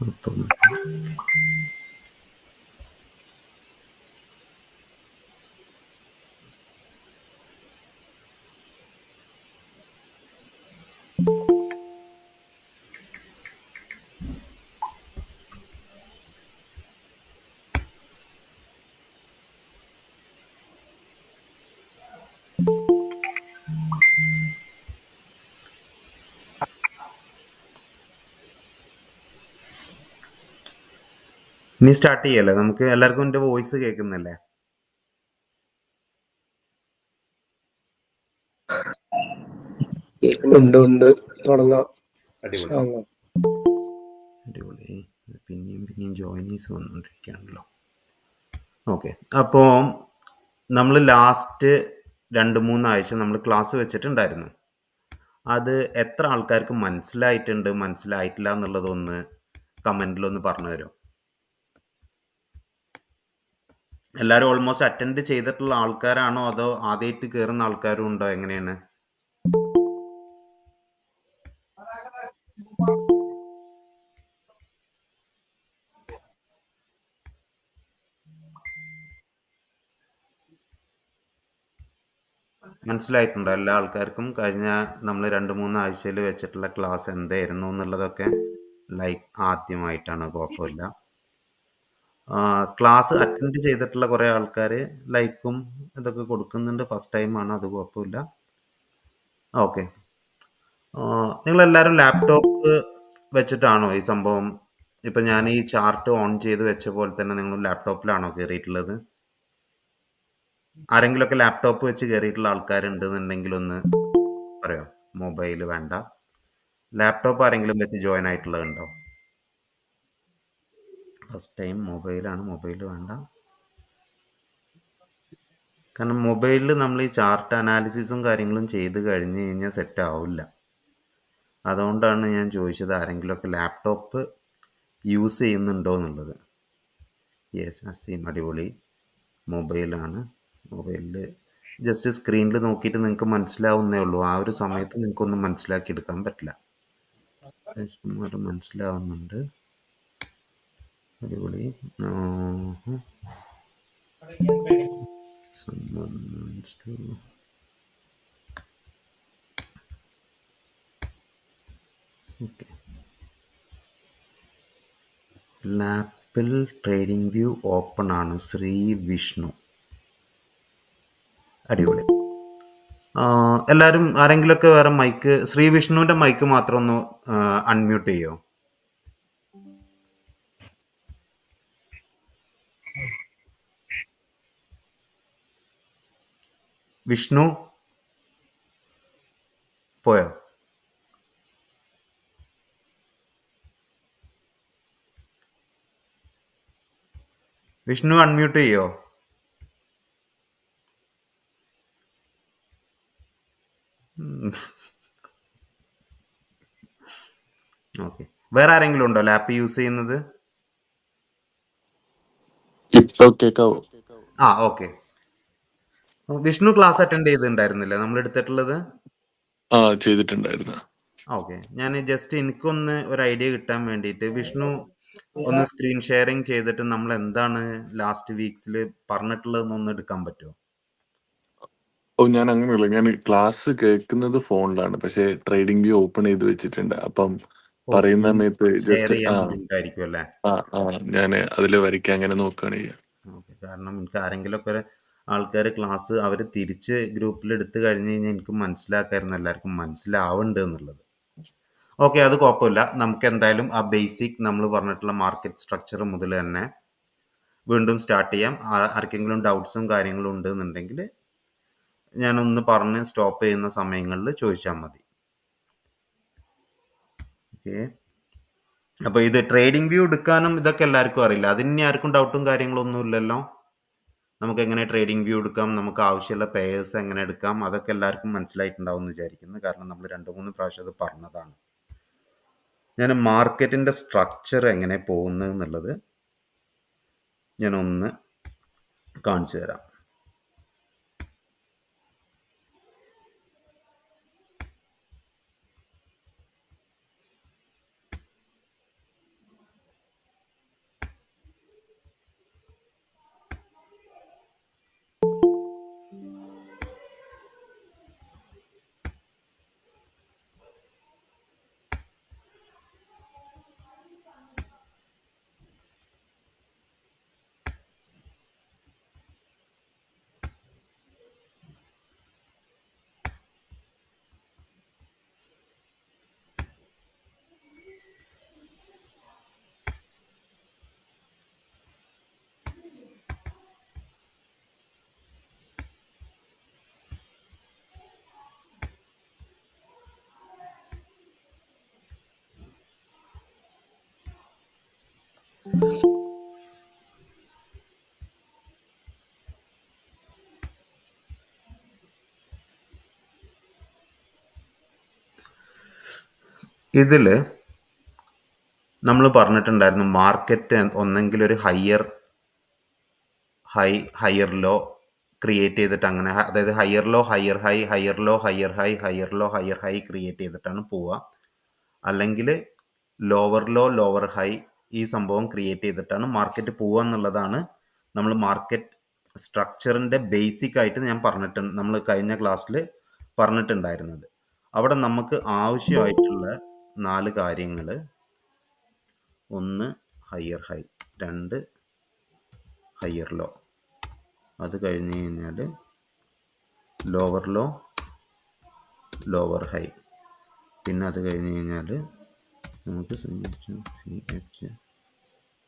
അപ്പം ഇനി സ്റ്റാർട്ട് ചെയ്യല്ലേ? നമുക്ക് എല്ലാവർക്കും എൻ്റെ വോയിസ് കേൾക്കുന്നില്ലേ? ഉണ്ട് തുടങ്ങാം. അടിപൊളി അടിപൊളി. പിന്നെയും ജോയിനീസ് വന്നുകൊണ്ടിരിക്കുകയാണല്ലോ. ഓക്കെ, അപ്പോൾ നമ്മൾ ലാസ്റ്റ് 2-3 ആഴ്ച നമ്മൾ ക്ലാസ് വെച്ചിട്ടുണ്ടായിരുന്നു. അത് എത്ര ആൾക്കാർക്ക് മനസ്സിലായിട്ടുണ്ട്, മനസ്സിലായിട്ടില്ല എന്നുള്ളതൊന്ന് കമൻറ്റിലൊന്ന് പറഞ്ഞു തരുമോ? എല്ലാവരും ഓൾമോസ്റ്റ് അറ്റൻഡ് ചെയ്തിട്ടുള്ള ആൾക്കാരാണോ അതോ ആദ്യമായിട്ട് കയറുന്ന ആൾക്കാരും ഉണ്ടോ? എങ്ങനെയാണ്? മനസ്സിലായിട്ടുണ്ടോ എല്ലാ ആൾക്കാർക്കും? കഴിഞ്ഞ നമ്മൾ 2-3 ആഴ്ചയിൽ വെച്ചിട്ടുള്ള ക്ലാസ് എന്തായിരുന്നു എന്നുള്ളതൊക്കെ ആദ്യമായിട്ടാണ്, കുഴപ്പമില്ല. ക്ലാസ് അറ്റൻഡ് ചെയ്തിട്ടുള്ള കുറേ ആൾക്കാർ ലൈക്കും ഇതൊക്കെ കൊടുക്കുന്നുണ്ട്. ഫസ്റ്റ് ടൈമാണ്, അത് കുഴപ്പമില്ല. ഓക്കെ, നിങ്ങളെല്ലാവരും ലാപ്ടോപ്പ് വെച്ചിട്ടാണോ ഈ സംഭവം? ഇപ്പം ഞാൻ ഈ ചാർട്ട് ഓൺ ചെയ്ത് വെച്ച പോലെ തന്നെ നിങ്ങൾ ലാപ്ടോപ്പിലാണോ കയറിയിട്ടുള്ളത്? ആരെങ്കിലുമൊക്കെ ലാപ്ടോപ്പ് വെച്ച് കയറിയിട്ടുള്ള ആൾക്കാരുണ്ടെന്നുണ്ടെങ്കിൽ ഒന്ന് പറയോ? മൊബൈൽ വേണ്ട, ലാപ്ടോപ്പ് ആരെങ്കിലും വെച്ച് ജോയിൻ ആയിട്ടുള്ളതുണ്ടോ? ഫസ്റ്റ് ടൈം മൊബൈലാണ്, മൊബൈൽ വേണ്ട. കാരണം മൊബൈലിൽ നമ്മൾ ഈ ചാർട്ട് അനാലിസിസും കാര്യങ്ങളും ചെയ്ത് കഴിഞ്ഞ് കഴിഞ്ഞാൽ സെറ്റ് ആവില്ല. അതുകൊണ്ടാണ് ഞാൻ ചോദിച്ചത് ആരെങ്കിലുമൊക്കെ ലാപ്ടോപ്പ് യൂസ് ചെയ്യുന്നുണ്ടോ എന്നുള്ളത്. യെസ്, അസീം, അടിപൊളി. മൊബൈലാണ്. മൊബൈലിൽ ജസ്റ്റ് സ്ക്രീനിൽ നോക്കിയിട്ട് നിങ്ങൾക്ക് മനസ്സിലാവുന്നേ ഉള്ളൂ. ആ ഒരു സമയത്ത് നിങ്ങൾക്കൊന്നും മനസ്സിലാക്കി എടുക്കാൻ പറ്റില്ല. മനസ്സിലാവുന്നുണ്ട്, അടിപൊളി. ഓക്കെ, ലാപ്പിൽ ട്രേഡിംഗ് വ്യൂ ഓപ്പൺ ആണ്. ശ്രീ വിഷ്ണു, അടിപൊളി. എല്ലാവരും ആരെങ്കിലുമൊക്കെ വേറെ മൈക്ക്, ശ്രീ വിഷ്ണുവിൻ്റെ മൈക്ക് മാത്രം ഒന്ന് അൺമ്യൂട്ട് ചെയ്യോ? വിഷ്ണു പോയോ? വിഷ്ണു അൺമ്യൂട്ട് ചെയ്യോ? ഓക്കെ, വേറെ ആരെങ്കിലും ഉണ്ടോ ലാപ്പ് യൂസ് ചെയ്യുന്നത്? ഇപ്പൊ കേക്കാവോ? ഓക്കെ. വിഷ്ണു ക്ലാസ് അറ്റൻഡ് ചെയ്തിട്ടുണ്ടായിരുന്നില്ല നമ്മൾ എടുത്തിട്ടുള്ളത്? ചെയ്തിട്ടുണ്ടായിരുന്നു. ഓക്കെ, ഞാൻ ജസ്റ്റ് എനിക്കൊന്ന് ഒരു ഐഡിയ കിട്ടാൻ വേണ്ടിയിട്ട് വിഷ്ണു ഒന്ന് സ്ക്രീൻ ഷെയറിങ് ചെയ്തിട്ട് നമ്മൾ എന്താണ് ലാസ്റ്റ് വീക്സിൽ പറഞ്ഞിട്ടുള്ളതെന്നൊന്ന് എടുക്കാൻ പറ്റുമോ? ഞാൻ അങ്ങനെയല്ല, ഞാൻ ക്ലാസ് കേൾക്കുന്നത് ഫോണിലാണ്, പക്ഷെ ട്രേഡിംഗ് വ്യൂ ഓപ്പൺ ചെയ്ത് വെച്ചിട്ടുണ്ട്. അപ്പം പറയുന്ന സമയത്ത് ഷെയർ ജസ്റ്റ് ചെയ്യാൻ ബുദ്ധിമുട്ടായിരിക്കും അല്ലേ? ഞാൻ അതിൽ വരയ്ക്കാൻ അങ്ങനെ നോക്കുകയാണ് ചെയ്യുക. ഓക്കെ, കാരണം എനിക്ക് ആരെങ്കിലുമൊക്കെ ആൾക്കാർ ക്ലാസ് അവർ തിരിച്ച് ഗ്രൂപ്പിൽ എടുത്തു കഴിഞ്ഞ് കഴിഞ്ഞാൽ എനിക്ക് മനസ്സിലാക്കായിരുന്നു എല്ലാവർക്കും മനസ്സിലാവുന്നുണ്ട് എന്നുള്ളത്. ഓക്കെ, അത് കുഴപ്പമില്ല. നമുക്ക് എന്തായാലും ആ ബേസിക് നമ്മൾ പറഞ്ഞിട്ടുള്ള മാർക്കറ്റ് സ്ട്രക്ചർ മുതൽ തന്നെ വീണ്ടും സ്റ്റാർട്ട് ചെയ്യാം. ആർക്കെങ്കിലും ഡൗട്ട്സും കാര്യങ്ങളും ഉണ്ടെന്നുണ്ടെങ്കിൽ ഞാനൊന്ന് പറഞ്ഞ് സ്റ്റോപ്പ് ചെയ്യുന്ന സമയങ്ങളിൽ ചോദിച്ചാൽ മതി. ഓക്കെ, അപ്പോൾ ഇത് ട്രേഡിംഗ് വ്യൂ എടുക്കാനും ഇതൊക്കെ എല്ലാവർക്കും അറിയില്ല. അതിന് ആർക്കും ഡൗട്ടും കാര്യങ്ങളൊന്നും ഇല്ലല്ലോ? നമുക്ക് എങ്ങനെ ട്രേഡിംഗ് വ്യൂ എടുക്കാം, നമുക്ക് ആവശ്യമുള്ള പേയേഴ്സ് എങ്ങനെ എടുക്കാം, അതൊക്കെ എല്ലാവർക്കും മനസ്സിലായിട്ടുണ്ടാവും എന്ന് വിചാരിക്കുന്നു. കാരണം നമ്മൾ 2-3 പ്രാവശ്യം അത് പറഞ്ഞതാണ്. ഞാൻ മാർക്കറ്റിൻ്റെ സ്ട്രക്ചർ എങ്ങനെ പോകുന്നു എന്നുള്ളത് ഞാനൊന്ന് കാണിച്ചു തരാം. ഇതിൽ നമ്മൾ പറഞ്ഞിട്ടുണ്ടായിരുന്നു മാർക്കറ്റ് ഒന്നെങ്കിൽ ഒരു ഹയർ ലോ ക്രിയേറ്റ് ചെയ്തിട്ട് അങ്ങനെ അതായത് higher low higher high higher low higher high higher low higher high create ചെയ്തിട്ടാണ് പോവുക, അല്ലെങ്കിൽ ലോവർ ലോ ലോവർ ഹൈ ഈ സംഭവം ക്രിയേറ്റ് ചെയ്തിട്ടാണ് മാർക്കറ്റ് പോവുക എന്നുള്ളതാണ് നമ്മൾ മാർക്കറ്റ് സ്ട്രക്ചറിൻ്റെ ബേസിക് ആയിട്ട് ഞാൻ നമ്മൾ കഴിഞ്ഞ ക്ലാസ്സിൽ പറഞ്ഞിട്ടുണ്ടായിരുന്നത്. അവിടെ നമുക്ക് ആവശ്യമായിട്ടുള്ള 4 കാര്യങ്ങൾ: 1 ഹയർ ഹൈ, 2 ഹയർ ലോ, അത് കഴിഞ്ഞ് കഴിഞ്ഞാൽ ലോവർ ലോ ലോവർ ഹൈ, പിന്നെ അത് കഴിഞ്ഞ് കഴിഞ്ഞാൽ നമുക്ക് CH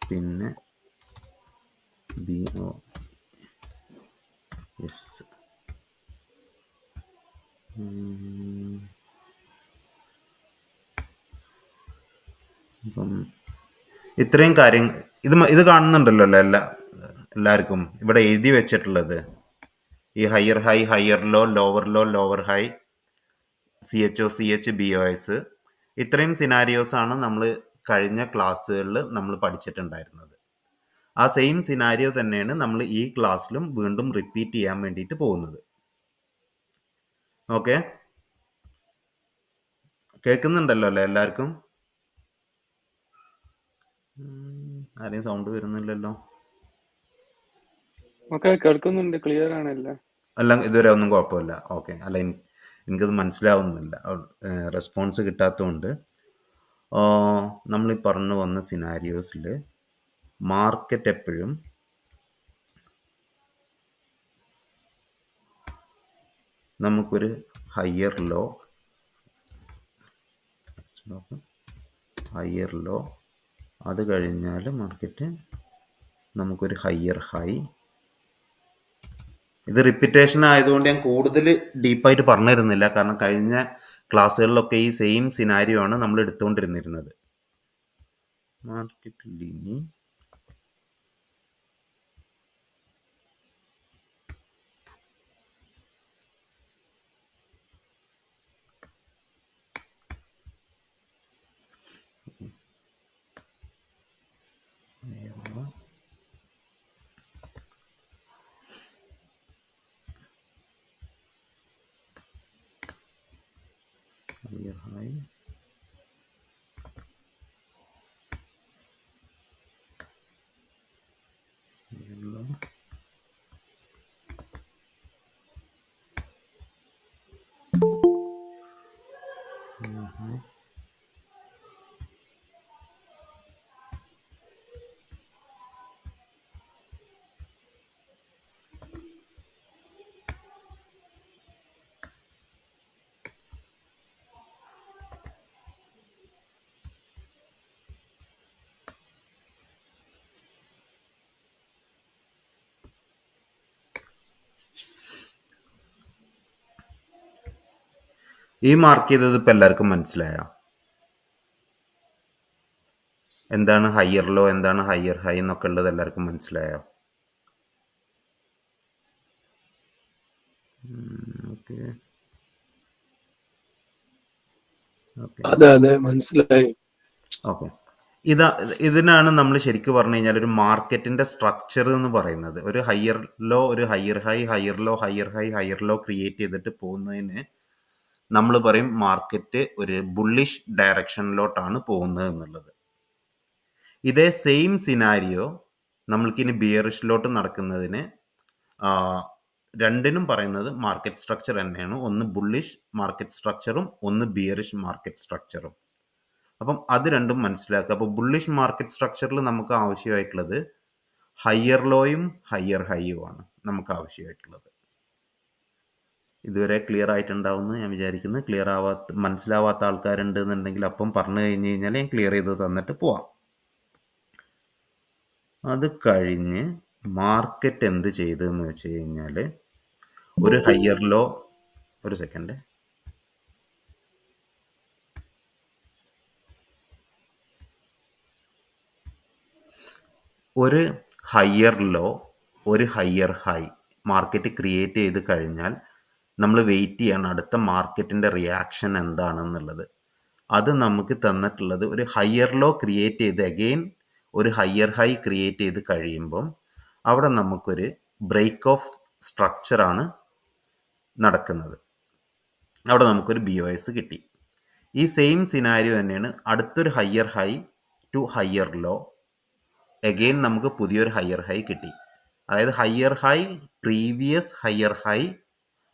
പിന്നെ BOS. അപ്പം ഇത്രയും കാര്യം ഇത് കാണുന്നുണ്ടല്ലോ എല്ലാവർക്കും ഇവിടെ എഴുതി വെച്ചിട്ടുള്ളത്. ഈ higher high higher low lower high CHO CH BOS ഇത്രയും സിനാരിയോസ് ആണ് നമ്മൾ കഴിഞ്ഞ ക്ലാസ്സുകളിൽ നമ്മൾ പഠിച്ചിട്ടുണ്ടായിരുന്നത്. ആ സെയിം സിനാരിയോ തന്നെയാണ് നമ്മൾ ഈ ക്ലാസ്സിലും വീണ്ടും റിപ്പീറ്റ് ചെയ്യാൻ വേണ്ടിയിട്ട് പോകുന്നത്. ഓക്കെ, കേൾക്കുന്നുണ്ടല്ലോ അല്ലേ എല്ലാവർക്കും? ആരെയും സൗണ്ട് വരുന്നില്ലല്ലോ. കേൾക്കുന്നുണ്ട്, ക്ലിയർ ആണല്ലോ. അല്ല, ഇതുവരെ ഒന്നും കുഴപ്പമില്ല. ഓക്കെ, അല്ല എനിക്കത് മനസ്സിലാവുന്നില്ല, റെസ്പോൺസ് കിട്ടാത്തതുകൊണ്ട്. നമ്മൾ ഈ പറഞ്ഞു വന്ന സിനാരിയോസിൽ മാർക്കറ്റ് എപ്പോഴും നമുക്കൊരു ഹയർ ലോ അത് കഴിഞ്ഞാൽ മാർക്കറ്റ് നമുക്കൊരു ഹയർ ഹൈ. ഇത് റിപ്പീറ്റേഷൻ ആയതുകൊണ്ട് ഞാൻ കൂടുതൽ ഡീപ്പായിട്ട് പറഞ്ഞു തരുന്നില്ല, കാരണം കഴിഞ്ഞ ക്ലാസ്സുകളിലൊക്കെ ഈ സെയിം സിനാരിയോ ആണ് നമ്മൾ എടുത്തുകൊണ്ടിരുന്നിരുന്നത്. മാർക്കറ്റിൽ ഇനി higher high higher low ഈ മാർക്ക് ചെയ്തത് ഇപ്പം എല്ലാവർക്കും മനസ്സിലായോ? എന്താണ് ഹയർ ലോ, എന്താണ് ഹയർ ഹൈ എന്നൊക്കെ ഉള്ളത് എല്ലാവർക്കും മനസ്സിലായോ? ഓക്കെ, അതെ മനസ്സിലായി. ഓക്കെ, ഇതിനാണ് നമ്മൾ ശരിക്കും പറഞ്ഞു കഴിഞ്ഞാൽ ഒരു മാർക്കറ്റിന്റെ സ്ട്രക്ചർ എന്ന് പറയുന്നത്. ഒരു ഹയർ ലോ ഒരു higher high higher low higher high higher low create ചെയ്തിട്ട് പോകുന്നതിന് നമ്മൾ പറയും മാർക്കറ്റ് ഒരു ബുള്ളിഷ് ഡയറക്ഷനിലോട്ടാണ് പോകുന്നത് എന്നുള്ളത്. ഇതേ സെയിം സിനാരിയോ നമ്മൾക്കിനി ബിയറിഷിലോട്ട് നടക്കുന്നതിന് രണ്ടിനും പറയുന്നത് മാർക്കറ്റ് സ്ട്രക്ചർ തന്നെയാണ്. ഒന്ന് ബുള്ളിഷ് മാർക്കറ്റ് സ്ട്രക്ചറും ഒന്ന് ബിയറിഷ് മാർക്കറ്റ് സ്ട്രക്ചറും. അപ്പം അത് രണ്ടും മനസ്സിലാക്കുക. അപ്പോൾ ബുള്ളിഷ് മാർക്കറ്റ് സ്ട്രക്ചറിൽ നമുക്ക് ആവശ്യമായിട്ടുള്ളത് ഹയർ ലോയും ഹയർ ഹൈയുമാണ് നമുക്ക് ആവശ്യമായിട്ടുള്ളത്. ഇതുവരെ ക്ലിയർ ആയിട്ടുണ്ടാവുമെന്ന് ഞാൻ വിചാരിക്കുന്നു. മനസ്സിലാവാത്ത ആൾക്കാരുണ്ട് എന്നുണ്ടെങ്കിൽ അപ്പം പറഞ്ഞു കഴിഞ്ഞ് കഴിഞ്ഞാൽ ഞാൻ ക്ലിയർ ചെയ്ത് തന്നിട്ട് പോവാം. അത് കഴിഞ്ഞ് മാർക്കറ്റ് എന്ത് ചെയ്തെന്ന് വെച്ച് കഴിഞ്ഞാൽ ഒരു ഹയർ ലോ, ഒരു സെക്കൻഡ്, ഒരു ഹയർ ലോ, ഒരു ഹയർ ഹൈ മാർക്കറ്റ് ക്രിയേറ്റ് ചെയ്ത് കഴിഞ്ഞാൽ നമ്മൾ വെയിറ്റ് ചെയ്യണം അടുത്ത മാർക്കറ്റിൻ്റെ റിയാക്ഷൻ എന്താണെന്നുള്ളത്. അത് നമുക്ക് തന്നിട്ടുള്ളത് ഒരു ഹയർ ലോ ക്രിയേറ്റ് ചെയ്ത് അഗെയിൻ ഒരു ഹയർ ഹൈ ക്രിയേറ്റ് ചെയ്ത് കഴിയുമ്പം അവിടെ നമുക്കൊരു ബ്രേക്ക് ഓഫ് സ്ട്രക്ചറാണ് നടക്കുന്നത്. അവിടെ നമുക്കൊരു BOS കിട്ടി. ഈ സെയിം സിനാരിയോ തന്നെയാണ് അടുത്തൊരു higher high to higher low, again നമുക്ക് പുതിയൊരു ഹയർ ഹൈ കിട്ടി. അതായത് higher high, previous higher high,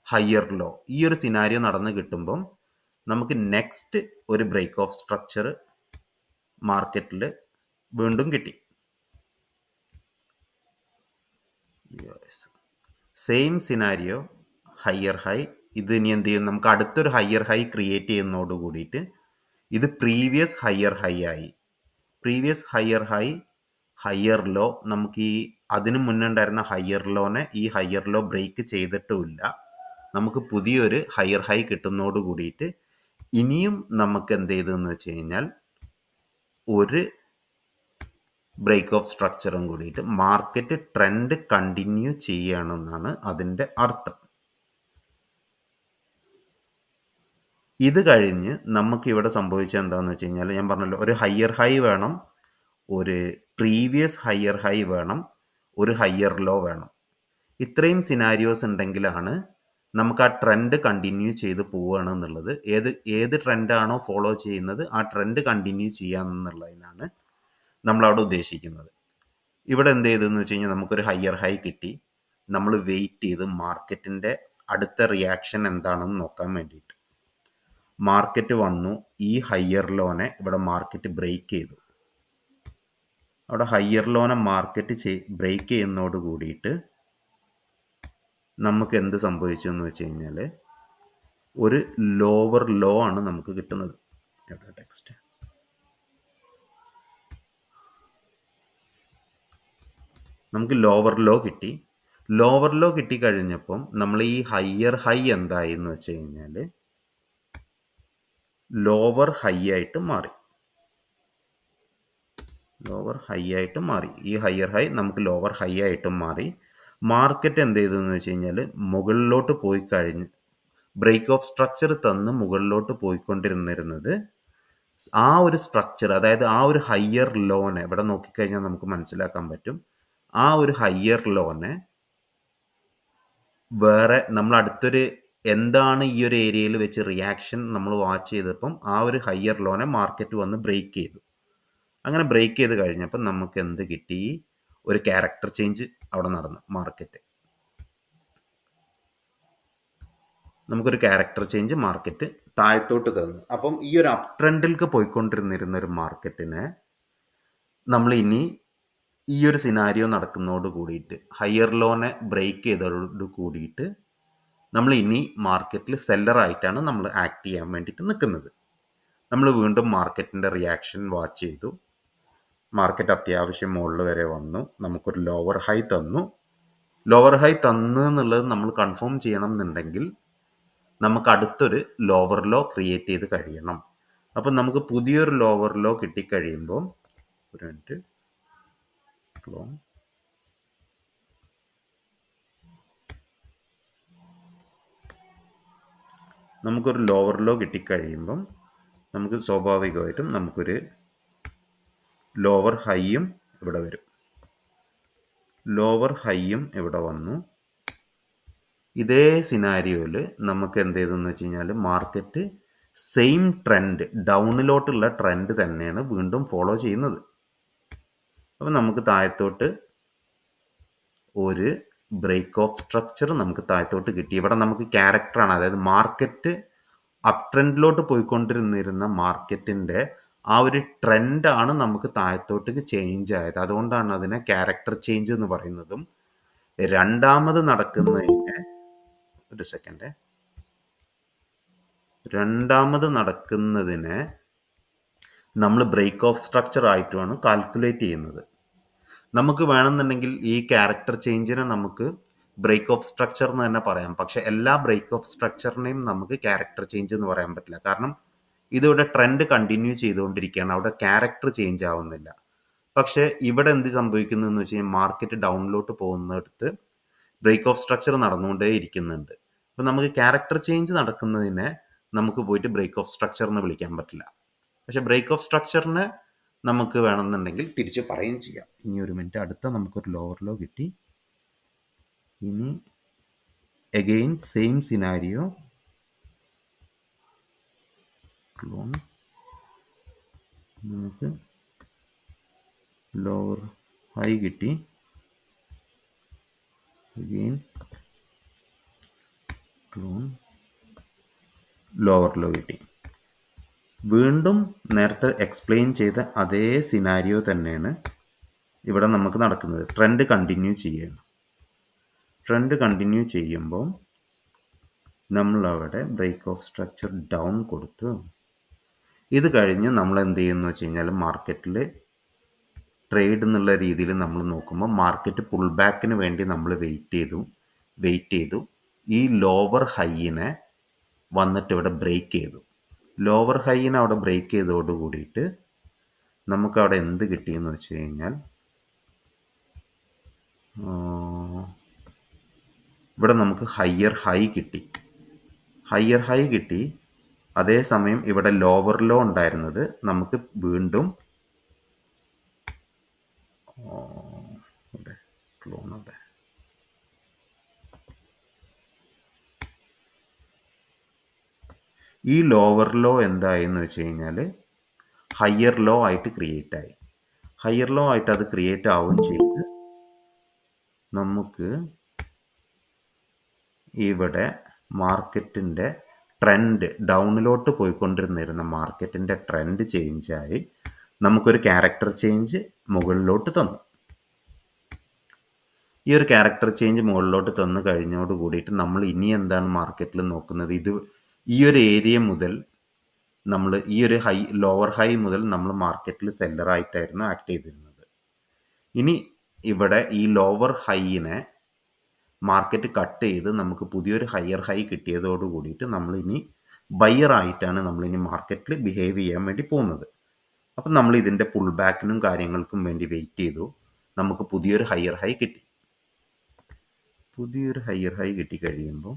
higher low, ഈ ഒരു സിനാരിയോ നടന്ന് കിട്ടുമ്പം നമുക്ക് നെക്സ്റ്റ് ഒരു ബ്രേക്ക് ഓഫ് സ്ട്രക്ചർ മാർക്കറ്റിൽ വീണ്ടും കിട്ടി. സെയിം സിനാരിയോ ഹയർ ഹൈ, ഇത് ഇനി എന്ത് ചെയ്യും, നമുക്ക് അടുത്തൊരു ഹയർ ഹൈ ക്രിയേറ്റ് ചെയ്യുന്നതോട് കൂടിയിട്ട് ഇത് പ്രീവിയസ് ഹയർ ഹൈ ആയി. Previous higher high, higher low, നമുക്ക് ഈ അതിന് മുന്നേ ഉണ്ടായിരുന്ന ഹയർ ലോനെ ഈ ഹയർ ലോ ബ്രേക്ക് ചെയ്തിട്ടുമില്ല. നമുക്ക് പുതിയൊരു ഹയർ ഹൈ കിട്ടുന്നതോട് കൂടിയിട്ട് ഇനിയും നമുക്ക് എന്ത് ചെയ്തെന്ന് വെച്ച് കഴിഞ്ഞാൽ ഒരു ബ്രേക്ക് ഓഫ് സ്ട്രക്ചറും കൂടിയിട്ട് മാർക്കറ്റ് ട്രെൻഡ് കണ്ടിന്യൂ ചെയ്യണമെന്നാണ് അതിൻ്റെ അർത്ഥം. ഇത് കഴിഞ്ഞ് നമുക്കിവിടെ സംഭവിച്ചത് എന്താണെന്ന് വെച്ച് കഴിഞ്ഞാൽ, ഞാൻ പറഞ്ഞല്ലോ ഒരു ഹയർ ഹൈ വേണം, ഒരു പ്രീവിയസ് ഹയർ ഹൈ വേണം, ഒരു ഹയർ ലോ വേണം. ഇത്രയും സിനാരിയോസ് ഉണ്ടെങ്കിലാണ് നമുക്ക് ആ ട്രെൻഡ് കണ്ടിന്യൂ ചെയ്ത് പോവുകയാണെന്നുള്ളത്. ഏത് ട്രെൻഡാണോ ഫോളോ ചെയ്യുന്നത് ആ ട്രെൻഡ് കണ്ടിന്യൂ ചെയ്യാമെന്നുള്ളതിനാണ് നമ്മളവിടെ ഉദ്ദേശിക്കുന്നത്. ഇവിടെ എന്ത് ചെയ്തെന്ന് വെച്ച് കഴിഞ്ഞാൽ നമുക്കൊരു ഹയർ ഹൈ കിട്ടി. നമ്മൾ വെയിറ്റ് ചെയ്ത് മാർക്കറ്റിൻ്റെ അടുത്ത റിയാക്ഷൻ എന്താണെന്ന് നോക്കാൻ വേണ്ടിയിട്ട് മാർക്കറ്റ് വന്നു. ഈ ഹയർ ലോനെ ഇവിടെ മാർക്കറ്റ് ബ്രേക്ക് ചെയ്തു. അവിടെ ഹയർ ലോനെ മാർക്കറ്റ് ബ്രേക്ക് ചെയ്യുന്നതോട് കൂടിയിട്ട് നമുക്ക് എന്ത് സംഭവിച്ചു എന്ന് വെച്ച് കഴിഞ്ഞാൽ ഒരു ലോവർ ലോ ആണ് നമുക്ക് കിട്ടുന്നത്. എവിടെ ടെക്സ്റ്റ്, നമുക്ക് ലോവർ ലോ കിട്ടി. ലോവർ ലോ കിട്ടിക്കഴിഞ്ഞപ്പം നമ്മൾ ഈ ഹയർ ഹൈ എന്തായി എന്ന് വെച്ച് കഴിഞ്ഞാൽ ലോവർ ഹൈ ആയിട്ട് മാറി. ലോവർ ഹൈ ആയിട്ട് മാറി. ഈ ഹയർ ഹൈ നമുക്ക് ലോവർ ഹൈ ആയിട്ട് മാറി. മാർക്കറ്റ് എന്ത് ചെയ്തെന്ന് വെച്ച് കഴിഞ്ഞാൽ മുകളിലോട്ട് പോയി കഴിഞ്ഞ് ബ്രേക്ക് ഓഫ് സ്ട്രക്ചർ തന്ന് മുകളിലോട്ട് പോയിക്കൊണ്ടിരുന്നിരുന്നത് ആ ഒരു സ്ട്രക്ചർ, അതായത് ആ ഒരു ഹയർ ലോനെ ഇവിടെ നോക്കിക്കഴിഞ്ഞാൽ നമുക്ക് മനസ്സിലാക്കാൻ പറ്റും. ആ ഒരു ഹയർ ലോനെ വേറെ നമ്മൾ അടുത്തൊരു എന്താണ് ഈ ഒരു ഏരിയയിൽ വെച്ച് റിയാക്ഷൻ നമ്മൾ വാച്ച് ചെയ്തപ്പം ആ ഒരു ഹയർ ലോനെ മാർക്കറ്റ് വന്ന് ബ്രേക്ക് ചെയ്തു. അങ്ങനെ ബ്രേക്ക് ചെയ്ത് കഴിഞ്ഞപ്പം നമുക്ക് എന്ത് കിട്ടി, ഒരു ക്യാരക്ടർ ചേഞ്ച് അവിടെ നടന്നു. നമുക്കൊരു ക്യാരക്ടർ ചേഞ്ച് മാർക്കറ്റ് താഴത്തോട്ട് തന്നു. അപ്പം ഈ ഒരു അപ് ട്രെൻഡിലേക്ക് പോയിക്കൊണ്ടിരുന്നിരുന്ന ഒരു മാർക്കറ്റിനെ നമ്മൾ ഇനി ഈ ഒരു സിനാരിയോ നടക്കുന്നതോട് കൂടിയിട്ട് ഹയർ ലോനെ ബ്രേക്ക് ചെയ്തതോട് കൂടിയിട്ട് നമ്മൾ ഇനി മാർക്കറ്റിൽ സെല്ലറായിട്ടാണ് നമ്മൾ ആക്ട് ചെയ്യാൻ വേണ്ടിയിട്ട് നിൽക്കുന്നത്. നമ്മൾ വീണ്ടും മാർക്കറ്റിൻ്റെ റിയാക്ഷൻ വാച്ച് ചെയ്തു. മാർക്കറ്റ് അത്യാവശ്യം മുകളിൽ വരെ വന്നു. നമുക്കൊരു ലോവർ ഹൈ തന്നു. ലോവർ ഹൈ തന്നു എന്നുള്ളത് നമ്മൾ കൺഫേം ചെയ്യണം എന്നുണ്ടെങ്കിൽ നമുക്ക് അടുത്തൊരു ലോവർ ലോ ക്രിയേറ്റ് ചെയ്ത് കഴിയണം. അപ്പം നമുക്ക് പുതിയൊരു ലോവർ ലോ കിട്ടിക്കഴിയുമ്പോൾ ഒരു മിനിറ്റ്, നമുക്കൊരു ലോവർ ലോ കിട്ടിക്കഴിയുമ്പം നമുക്ക് സ്വാഭാവികമായിട്ടും നമുക്കൊരു ലോവർ ഹൈയും ഇവിടെ വരും. ലോവർ ഹൈയും ഇവിടെ വന്നു. ഇതേ സിനാരിയോയിൽ നമുക്ക് എന്ത് ചെയ്തെന്ന് വെച്ച് കഴിഞ്ഞാൽ മാർക്കറ്റ് സെയിം ട്രെൻഡ്, ഡൗണിലോട്ടുള്ള ട്രെൻഡ് തന്നെയാണ് വീണ്ടും ഫോളോ ചെയ്യുന്നത്. അപ്പം നമുക്ക് താഴത്തോട്ട് ഒരു ബ്രേക്ക് ഓഫ് സ്ട്രക്ചർ നമുക്ക് താഴത്തോട്ട് കിട്ടി. ഇവിടെ നമുക്ക് ക്യാരക്ടറാണ്, അതായത് മാർക്കറ്റ് അപ് ട്രെൻഡിലോട്ട് പോയിക്കൊണ്ടിരുന്നിരുന്ന മാർക്കറ്റിൻ്റെ ആ ഒരു ട്രെൻഡാണ് നമുക്ക് താഴത്തോട്ട് ചേഞ്ച് ആയത്. അതുകൊണ്ടാണ് അതിനെ ക്യാരക്ടർ ചേഞ്ച് എന്ന് പറയുന്നതും. രണ്ടാമത് നടക്കുന്നതിനെ നമ്മൾ ബ്രേക്ക് ഓഫ് സ്ട്രക്ചർ ആയിട്ടുമാണ് കാൽക്കുലേറ്റ് ചെയ്യുന്നത്. നമുക്ക് വേണമെന്നുണ്ടെങ്കിൽ ഈ ക്യാരക്ടർ ചേഞ്ചിനെ നമുക്ക് ബ്രേക്ക് ഓഫ് സ്ട്രക്ചർ എന്ന് തന്നെ പറയാം. പക്ഷെ എല്ലാ ബ്രേക്ക് ഓഫ് സ്ട്രക്ചറിനെയും നമുക്ക് ക്യാരക്ടർ ചേഞ്ച് എന്ന് പറയാൻ പറ്റില്ല. കാരണം ഇതിവിടെ ട്രെൻഡ് കണ്ടിന്യൂ ചെയ്തുകൊണ്ടിരിക്കുകയാണ്, അവിടെ ക്യാരക്ടർ ചേഞ്ച് ആവുന്നില്ല. പക്ഷേ ഇവിടെ എന്ത് സംഭവിക്കുന്നു എന്ന് വെച്ച് കഴിഞ്ഞാൽ മാർക്കറ്റ് ഡൗണിലോട്ട് പോകുന്നിടത്ത് ബ്രേക്ക് ഓഫ് സ്ട്രക്ചർ നടന്നുകൊണ്ടേ ഇരിക്കുന്നുണ്ട്. അപ്പം നമുക്ക് ക്യാരക്ടർ ചേഞ്ച് നടക്കുന്നതിനെ നമുക്ക് പോയിട്ട് ബ്രേക്ക് ഓഫ് സ്ട്രക്ചർ എന്ന് വിളിക്കാൻ പറ്റില്ല. പക്ഷേ ബ്രേക്ക് ഓഫ് സ്ട്രക്ചറിനെ നമുക്ക് വേണമെന്നുണ്ടെങ്കിൽ തിരിച്ച് പറയുകയും ചെയ്യാം. ഇനി ഒരു മിനിറ്റ്, അടുത്ത നമുക്കൊരു ലോവർ ലോ കിട്ടി. ഇനി അഗെയിൻ സെയിം സിനാരിയോ, ക്ലോൺ, നമുക്ക് ലോവർ ഹൈ കിട്ടി. അഗെയിൻ ക്ലോൺ, ലോവർ ലോ കിട്ടി. വീണ്ടും നേരത്തെ എക്സ്പ്ലെയിൻ ചെയ്ത അതേ സിനാരിയോ തന്നെയാണ് ഇവിടെ നമുക്ക് നടക്കുന്നത്. ട്രെൻഡ് കണ്ടിന്യൂ ചെയ്യുകയാണ്. ട്രെൻഡ് കണ്ടിന്യൂ ചെയ്യുമ്പോൾ നമ്മളവിടെ ബ്രേക്ക് ഓഫ് സ്ട്രക്ചർ ഡൗൺ കൊടുത്തു. ഇത് കഴിഞ്ഞ് നമ്മൾ എന്ത് ചെയ്യുമെന്ന് വെച്ച് കഴിഞ്ഞാൽ മാർക്കറ്റിൽ ട്രേഡ് എന്നുള്ള രീതിയിൽ നമ്മൾ നോക്കുമ്പോൾ മാർക്കറ്റ് പുൾ ബാക്കിന് വേണ്ടി നമ്മൾ വെയിറ്റ് ചെയ്തു. ഈ ലോവർ ഹൈയിനെ വന്നിട്ട് ഇവിടെ ബ്രേക്ക് ചെയ്തു. ലോവർ ഹൈയിനെ അവിടെ ബ്രേക്ക് ചെയ്തോട് കൂടിയിട്ട് നമുക്കവിടെ എന്ത് കിട്ടിയെന്ന് വെച്ച് കഴിഞ്ഞാൽ ഇവിടെ നമുക്ക് ഹയ്യർ ഹൈ കിട്ടി. അതേസമയം ഇവിടെ ലോവർ ലോ ഉണ്ടായിരുന്നത് നമുക്ക് വീണ്ടും ഈ ലോവർ ലോ എന്തായെന്ന് വെച്ച് കഴിഞ്ഞാൽ ഹയ്യർ ലോ ആയിട്ട് ക്രിയേറ്റ് ആയി. ഹയ്യർ ലോ ആയിട്ട് അത് ക്രിയേറ്റ് ആവുകയും ചെയ്ത് നമുക്ക് ഇവിടെ മാർക്കറ്റിൻ്റെ ട്രെൻഡ് ഡൗണിലോട്ട് പോയിക്കൊണ്ടിരുന്നിരുന്ന മാർക്കറ്റിൻ്റെ ട്രെൻഡ് ചേഞ്ചായി നമുക്കൊരു ക്യാരക്ടർ ചേഞ്ച് മുകളിലോട്ട് തന്നു. ഈ ഒരു ക്യാരക്ടർ ചേഞ്ച് മുകളിലോട്ട് തന്നു കഴിഞ്ഞോട് കൂടിയിട്ട് നമ്മൾ ഇനി എന്താണ് മാർക്കറ്റിൽ നോക്കുന്നത്? ഈ ഒരു ഏരിയ മുതൽ നമ്മൾ ഈ ഒരു ലോവർ ഹൈ മുതൽ നമ്മൾ മാർക്കറ്റിൽ സെല്ലറായിട്ടായിരുന്നു ആക്ട് ചെയ്തിരുന്നത്. ഇനി ഇവിടെ ഈ ലോവർ ഹൈയിനെ മാർക്കറ്റ് കട്ട് ചെയ്ത് നമുക്ക് പുതിയൊരു ഹയർ ഹൈ കിട്ടിയതോട് കൂടിയിട്ട് നമ്മളിനി ബയ്യർ ആയിട്ടാണ് നമ്മളിനി മാർക്കറ്റിൽ ബിഹേവ് ചെയ്യാൻ വേണ്ടി പോകുന്നത്. അപ്പം നമ്മൾ ഇതിൻ്റെ പുൾ ബാക്കിനും കാര്യങ്ങൾക്കും വേണ്ടി വെയിറ്റ് ചെയ്തു. നമുക്ക് പുതിയൊരു ഹയർ ഹൈ കിട്ടി. പുതിയൊരു ഹയർ ഹൈ കിട്ടിക്കഴിയുമ്പോൾ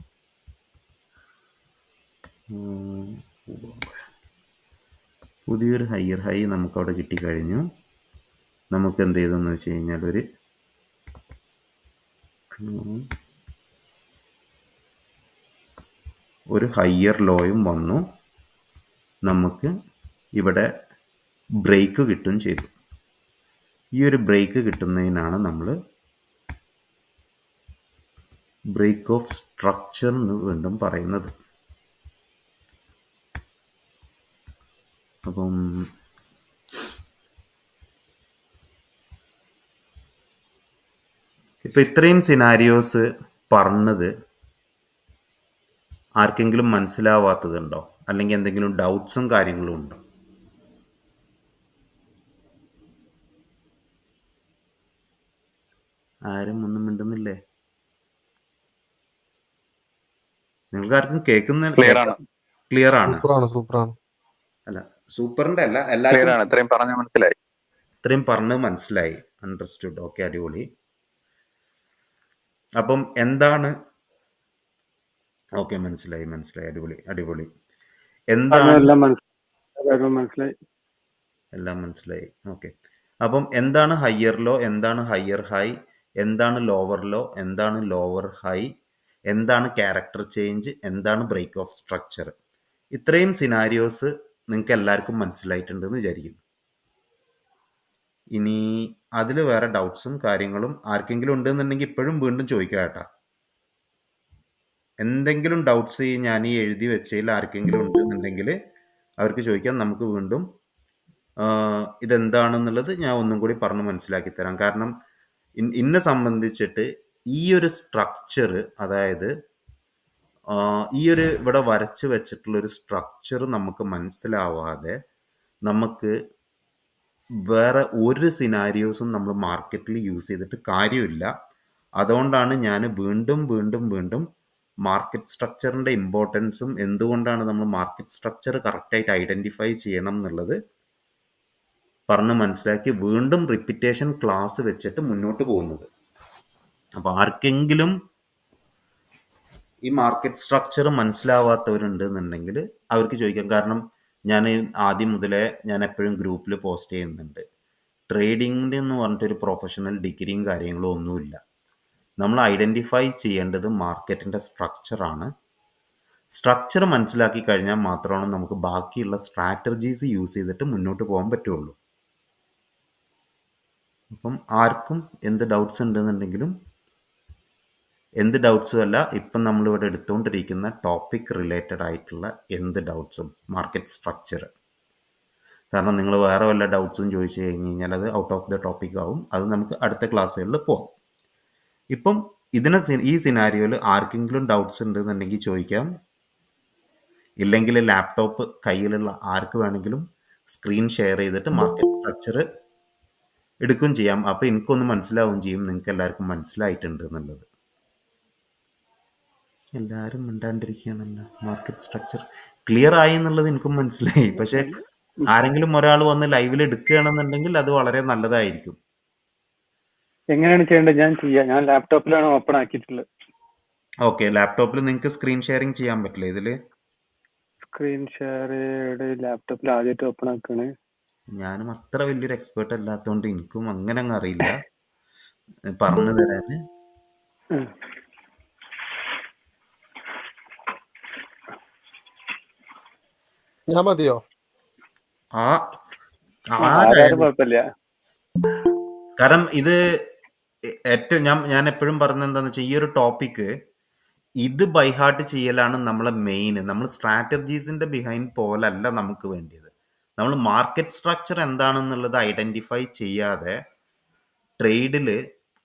പുതിയൊരു ഹയർ ഹൈ നമുക്കവിടെ കിട്ടിക്കഴിഞ്ഞു. നമുക്ക് എന്ത് ചെയ്തെന്ന് വെച്ച് കഴിഞ്ഞാൽ ഒരു ഹയർ ലോയും വന്നു. നമുക്ക് ഇവിടെ ബ്രേക്ക് കിട്ടുകയും ചെയ്തു. ഈ ഒരു ബ്രേക്ക് കിട്ടുന്നതിനാണ് നമ്മൾ ബ്രേക്ക് ഓഫ് സ്ട്രക്ചർ എന്ന് വീണ്ടും പറയുന്നത്. അപ്പം ഇപ്പം ഇത്രയും സിനാരിയോസ് പറഞ്ഞത് ആർക്കെങ്കിലും മനസ്സിലാവാത്തതുണ്ടോ? അല്ലെങ്കിൽ എന്തെങ്കിലും ഡൗട്ട്സും കാര്യങ്ങളും ഉണ്ടോ? ആരും ഒന്നും മിണ്ടുന്നില്ലേ? നിങ്ങൾക്ക് ആർക്കും ക്ലിയർ ആണ്? അല്ല, സൂപ്പറിന്റെ അല്ല, എല്ലാവരും ഇത്രയും പറഞ്ഞ് മനസ്സിലായി. അണ്ടർസ്റ്റുഡ്. ഓക്കെ, അടിപൊളി. അപ്പം എന്താണ്? ഓക്കെ, മനസ്സിലായി. അടിപൊളി. എന്താണ്? എല്ലാം മനസ്സിലായി. ഓക്കെ. അപ്പം എന്താണ് ഹയ്യർ ലോ, എന്താണ് ഹയ്യർ ഹൈ, എന്താണ് ലോവർ ലോ, എന്താണ് ലോവർ ഹൈ, എന്താണ് ക്യാരക്ടർ ചേഞ്ച്, എന്താണ് ബ്രേക്ക് ഓഫ് സ്ട്രക്ചർ? ഇത്രയും സിനാരിയോസ് നിങ്ങൾക്ക് എല്ലാവർക്കും മനസ്സിലായിട്ടുണ്ടെന്ന് വിചാരിക്കുന്നു. ഇനി അതിൽ വേറെ ഡൗട്ട്സും കാര്യങ്ങളും ആർക്കെങ്കിലും ഉണ്ടെന്നുണ്ടെങ്കിൽ ഇപ്പോഴും വീണ്ടും ചോദിക്കാം കേട്ടോ. എന്തെങ്കിലും ഡൗട്ട്സ് ഞാൻ ഈ എഴുതി വെച്ചതിൽ ആർക്കെങ്കിലും ഉണ്ടെന്നുണ്ടെങ്കിൽ അവർക്ക് ചോദിക്കാം. നമുക്ക് വീണ്ടും ഇതെന്താണെന്നുള്ളത് ഞാൻ ഒന്നും കൂടി പറഞ്ഞ് മനസ്സിലാക്കി തരാം. കാരണം ഇന്നെ സംബന്ധിച്ചിട്ട് ഈ ഒരു സ്ട്രക്ചർ, അതായത് ഈ ഒരു ഇവിടെ വരച്ച് വെച്ചിട്ടുള്ളൊരു സ്ട്രക്ചർ നമുക്ക് മനസ്സിലാവാതെ നമുക്ക് വേറെ ഒരു സിനാരിയോസും നമ്മൾ മാർക്കറ്റിൽ യൂസ് ചെയ്തിട്ട് കാര്യമില്ല. അതുകൊണ്ടാണ് ഞാൻ വീണ്ടും മാർക്കറ്റ് സ്ട്രക്ചറിൻ്റെ ഇമ്പോർട്ടൻസും എന്തുകൊണ്ടാണ് നമ്മൾ മാർക്കറ്റ് സ്ട്രക്ചർ കറക്റ്റായിട്ട് ഐഡൻറ്റിഫൈ ചെയ്യണം എന്നുള്ളത് പറഞ്ഞ് മനസ്സിലാക്കി വീണ്ടും റിപ്പിറ്റേഷൻ ക്ലാസ് വെച്ചിട്ട് മുന്നോട്ട് പോകുന്നത്. അപ്പോൾ ആർക്കെങ്കിലും ഈ മാർക്കറ്റ് സ്ട്രക്ചർ മനസ്സിലാവാത്തവരുണ്ട് എന്നുണ്ടെങ്കിൽ അവർക്ക് ചോദിക്കാം. കാരണം ഞാൻ ആദ്യം മുതലേ ഞാൻ എപ്പോഴും ഗ്രൂപ്പിൽ പോസ്റ്റ് ചെയ്യുന്നുണ്ട്, ട്രേഡിംഗ് എന്ന് പറഞ്ഞിട്ടൊരു പ്രൊഫഷണൽ ഡിഗ്രിയും കാര്യങ്ങളും ഒന്നുമില്ല. നമ്മൾ ഐഡൻറ്റിഫൈ ചെയ്യേണ്ടത് മാർക്കറ്റിൻ്റെ സ്ട്രക്ചറാണ്. സ്ട്രക്ചർ മനസ്സിലാക്കി കഴിഞ്ഞാൽ മാത്രമാണ് നമുക്ക് ബാക്കിയുള്ള സ്ട്രാറ്റജീസ് യൂസ് ചെയ്തിട്ട് മുന്നോട്ട് പോകാൻ പറ്റുള്ളൂ. അപ്പം ആർക്കും എന്ത് ഡൗട്ട്സ് ഉണ്ടെന്നുണ്ടെങ്കിലും, എന്ത് ഡൗട്ട്സും അല്ല, ഇപ്പം നമ്മളിവിടെ എടുത്തുകൊണ്ടിരിക്കുന്ന ടോപ്പിക് റിലേറ്റഡ് ആയിട്ടുള്ള എന്ത് ഡൗട്ട്സും, മാർക്കറ്റ് സ്ട്രക്ചർ. കാരണം നിങ്ങൾ വേറെ വല്ല ഡൗട്ട്സും ചോദിച്ചു കഴിഞ്ഞ് കഴിഞ്ഞാൽ അത് ഔട്ട് ഓഫ് ദ ടോപ്പിക് ആവും. അത് നമുക്ക് അടുത്ത ക്ലാസ്സുകളിൽ പോകാം. ഇപ്പം ഈ സിനാരിയോയിൽ ആർക്കെങ്കിലും ഡൗട്ട്സ് ഉണ്ടെന്നുണ്ടെങ്കിൽ ചോദിക്കാം. ഇല്ലെങ്കിൽ ലാപ്ടോപ്പ് കയ്യിലുള്ള ആർക്ക് വേണമെങ്കിലും സ്ക്രീൻ ഷെയർ ചെയ്തിട്ട് മാർക്കറ്റ് സ്ട്രക്ചർ എടുക്കുകയും ചെയ്യാം. അപ്പോൾ എനിക്കൊന്ന് മനസ്സിലാവുകയും ചെയ്യും നിങ്ങൾക്ക് എല്ലാവർക്കും മനസ്സിലായിട്ടുണ്ട് എന്നുള്ളത്. എല്ലാവരും മിണ്ടാണ്ടിരിക്കുകയാണല്ലോ. മാർക്കറ്റ് സ്ട്രക്ചർ ക്ലിയർ ആയി എന്നുള്ളത് എനിക്കും മനസ്സിലായി. പക്ഷേ ആരെങ്കിലും ഒരാൾ വന്ന് ലൈവിൽ എടുക്കുകയാണെന്നുണ്ടെങ്കിൽ അത് വളരെ നല്ലതായിരിക്കും. എങ്ങനെയാണ് ചെയ്യേണ്ടത്? ഞാൻ ചെയ്യാം. ഞാൻ ലാപ്ടോപ്പിലാണ് ഓപ്പൺ ആക്കിയിട്ടുള്ളത്. ഓക്കെ, ലാപ്ടോപ്പിൽ നിങ്ങൾക്ക് സ്ക്രീൻ ഷെയറിങ് ചെയ്യാൻ പറ്റില്ല ഇതിൽ? സ്ക്രീൻ ഷെയർ ലാപ്ടോപ്പിൽ ആദ്യമായിട്ട് ഓപ്പൺ ആക്കാണ്. ഞാനും അത്ര വലിയൊരു എക്സ്പേർട്ട് അല്ലാത്തതുകൊണ്ട് എനിക്കും അങ്ങനെ അങ്ങ് അറിയില്ല പറഞ്ഞു തരാൻ. ഞാൻ മതിയോ? ആരാരും കുഴപ്പമില്ല. കാരണം ഇത് ഏറ്റവും ഞാൻ എപ്പോഴും പറഞ്ഞത് എന്താണെന്ന് വെച്ചാൽ, ഈ ഒരു ടോപ്പിക്ക് ഇത് ബൈഹാർട്ട് ചെയ്യലാണ് നമ്മളെ മെയിൻ. നമ്മൾ സ്ട്രാറ്റജീസിൻ്റെ ബിഹൈൻഡ് പോലല്ല നമുക്ക് വേണ്ടിയത്. നമ്മൾ മാർക്കറ്റ് സ്ട്രക്ചർ എന്താണെന്നുള്ളത് ഐഡൻറ്റിഫൈ ചെയ്യാതെ ട്രേഡിൽ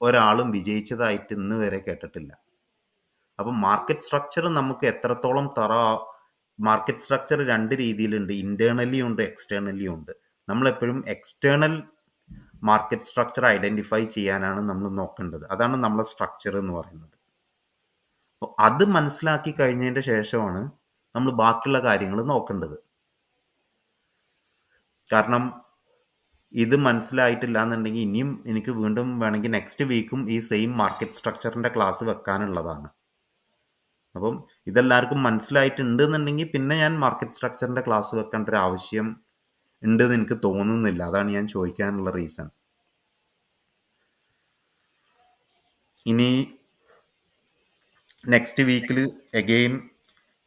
ഒരാളും വിജയിച്ചതായിട്ട് ഇന്ന് വരെ കേട്ടിട്ടില്ല. അപ്പം മാർക്കറ്റ് സ്ട്രക്ചർ നമുക്ക് എത്രത്തോളം മാർക്കറ്റ് സ്ട്രക്ചർ രണ്ട് രീതിയിലുണ്ട്, ഇൻറ്റേർണലി ഉണ്ട്, എക്സ്റ്റേർണലി ഉണ്ട്. നമ്മളെപ്പോഴും എക്സ്റ്റേർണൽ മാർക്കറ്റ് സ്ട്രക്ചർ ഐഡൻറ്റിഫൈ ചെയ്യാനാണ് നമ്മൾ നോക്കേണ്ടത്. അതാണ് നമ്മളെ സ്ട്രക്ചർ എന്ന് പറയുന്നത്. അപ്പോൾ അത് മനസ്സിലാക്കി കഴിഞ്ഞതിൻ്റെ ശേഷമാണ് നമ്മൾ ബാക്കിയുള്ള കാര്യങ്ങൾ നോക്കേണ്ടത്. കാരണം ഇത് മനസ്സിലായിട്ടില്ല എന്നുണ്ടെങ്കിൽ ഇനിയും എനിക്ക് വീണ്ടും വേണമെങ്കിൽ നെക്സ്റ്റ് വീക്കും ഈ സെയിം മാർക്കറ്റ് സ്ട്രക്ചറിൻ്റെ ക്ലാസ് വെക്കാനുള്ളതാണ്. അപ്പം ഇതെല്ലാവർക്കും മനസ്സിലായിട്ടുണ്ട് എന്നുണ്ടെങ്കിൽ പിന്നെ ഞാൻ മാർക്കറ്റ് സ്ട്രക്ചറിൻ്റെ ക്ലാസ് വെക്കേണ്ട ഒരു ആവശ്യം ഉണ്ടെന്ന് എനിക്ക് തോന്നുന്നില്ല. അതാണ് ഞാൻ ചോദിക്കാനുള്ള റീസൺ. ഇനി നെക്സ്റ്റ് വീക്കിൽ എഗെയിൻ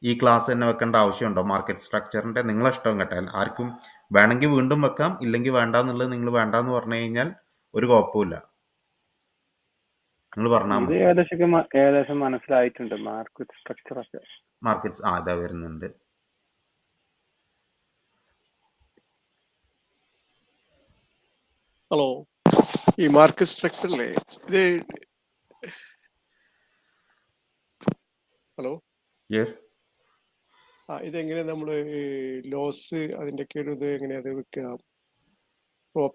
ഈ ക്ലാസ് തന്നെ വെക്കേണ്ട ആവശ്യമുണ്ടോ മാർക്കറ്റ് സ്ട്രക്ചറിൻ്റെ? നിങ്ങളെ ഇഷ്ടം കേട്ടാൽ. ആർക്കും വേണമെങ്കിൽ വീണ്ടും വെക്കാം, ഇല്ലെങ്കിൽ വേണ്ടാന്നുള്ളത് നിങ്ങൾ വേണ്ടാന്ന് പറഞ്ഞു കഴിഞ്ഞാൽ ഒരു കുഴപ്പമില്ല, നിങ്ങൾ പറഞ്ഞാൽ മതി. ഏകദേശം മനസ്സിലായിട്ടുണ്ട് മാർക്കറ്റ് സ്ട്രക്ചർ ഒക്കെ. മാർക്കറ്റ്സ് ഇതാ വരുന്നുണ്ട്. ഹലോ, ഈ മാർക്കറ്റ് സ്ട്രക്ചറിലെ ഇത് ഹലോ യെസ്, ഇതെങ്ങനെ നമ്മള് ലോസ് അതിന്റെ ഒക്കെ ഒരു ഇത് എങ്ങനെയാ അത് വെക്കുക?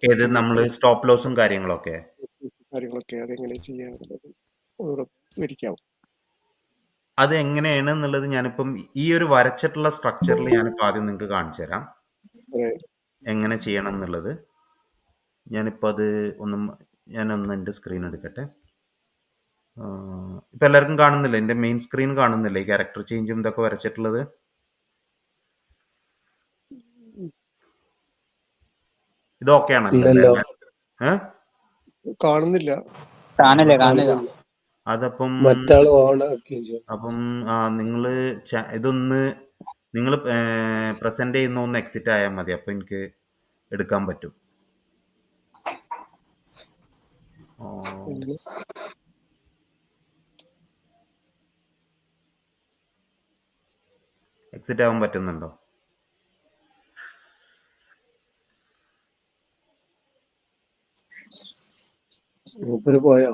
ഏത് നമ്മൾ സ്റ്റോപ്പ് ലോസും കാര്യങ്ങളൊക്കെ അതെങ്ങനെ ചെയ്യാന്നുള്ളത് വിവരിക്കാവും. അത് എങ്ങനെയാണ് എന്നുള്ളത് ഞാനിപ്പം ഈ ഒരു വരച്ചിട്ടുള്ള സ്ട്രക്ചറിൽ ഞാനിപ്പോൾ ആദ്യം നിങ്ങൾക്ക് കാണിച്ചു തരാം എങ്ങനെ ചെയ്യണം എന്നുള്ളത്. ഞാനിപ്പോൾ അത് ഞാനൊന്ന് എൻ്റെ സ്ക്രീൻ എടുക്കട്ടെ. ഇപ്പം എല്ലാവർക്കും കാണുന്നില്ല? എൻ്റെ മെയിൻ സ്ക്രീൻ കാണുന്നില്ല ഈ ക്യാരക്ടർ ചേഞ്ചും ഇതൊക്കെ വരച്ചിട്ടുള്ളത്? ഇത് ഓക്കെ ആണല്ലോ? കാണുന്നില്ല. അതപ്പം നിങ്ങൾ ഇതൊന്ന് നിങ്ങൾ പ്രസന്റ് ചെയ്യുന്ന ഒന്ന് എക്സിറ്റ് ആയാൽ മതി, അപ്പം എനിക്ക് എടുക്കാൻ പറ്റും. എക്സിറ്റ് ആവാൻ പറ്റുന്നുണ്ടോ? പോയോ?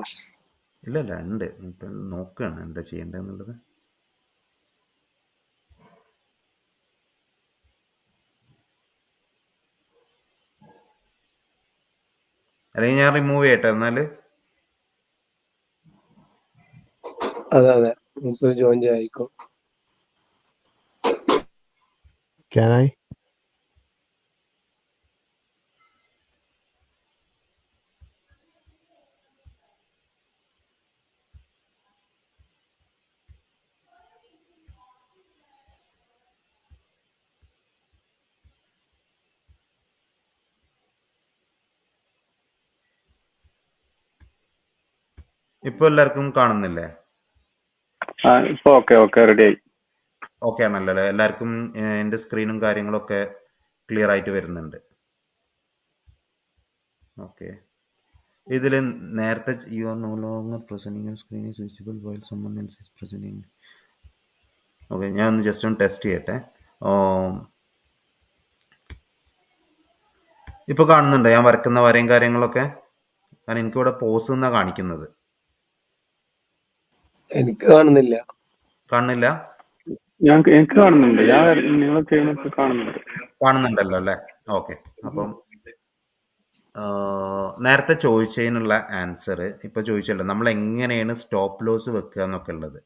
ഇല്ല ഉണ്ട്. ഇപ്പം നോക്കുകയാണ് എന്താ ചെയ്യേണ്ടതെന്നുള്ളത്. അല്ലെങ്കിൽ ഞാൻ റിമൂവ് ചെയ്യട്ടെ എന്നാൽ? അതെ ജോയിൻ ആയിക്കോ. ഇപ്പൊ എല്ലാവർക്കും കാണുന്നില്ലേ? ഇപ്പൊ ഓക്കെ റെഡി ആയി. ഓക്കെ ആണല്ലോ അല്ലേ? എല്ലാവർക്കും എൻ്റെ സ്ക്രീനും കാര്യങ്ങളൊക്കെ ക്ലിയർ ആയിട്ട് വരുന്നുണ്ട്. ഓക്കെ. ഇതിൽ നേരത്തെ you are no longer presenting your screen is visible while someone else is presenting. Okay, ഞാൻ ഒന്ന് ജസ്റ്റ് ഒന്ന് ടെസ്റ്റ് ചെയ്യട്ടെ. ഇപ്പോൾ കാണുന്നുണ്ടോ ഞാൻ വരക്കുന്ന വരയും കാര്യങ്ങളൊക്കെ? കാരണം എനിക്കിവിടെ പോസ് എന്നാണ് കാണിക്കുന്നത്. എനിക്ക് കാണുന്നില്ല. കാണുന്നില്ല? എനിക്ക് കാണുന്നുണ്ട്. നിങ്ങൾ ചെയ്യുന്നൊക്കെ കാണുന്നുണ്ട്. കാണുന്നുണ്ടല്ലോ അല്ലേ? ഓക്കെ. അപ്പം നേരത്തെ ചോദിച്ചതിനുള്ള ആൻസർ ഇപ്പോൾ ചോദിച്ചല്ലോ, നമ്മൾ എങ്ങനെയാണ് സ്റ്റോപ്പ് ലോസ് വെക്കുക എന്നൊക്കെ ഉള്ളത്.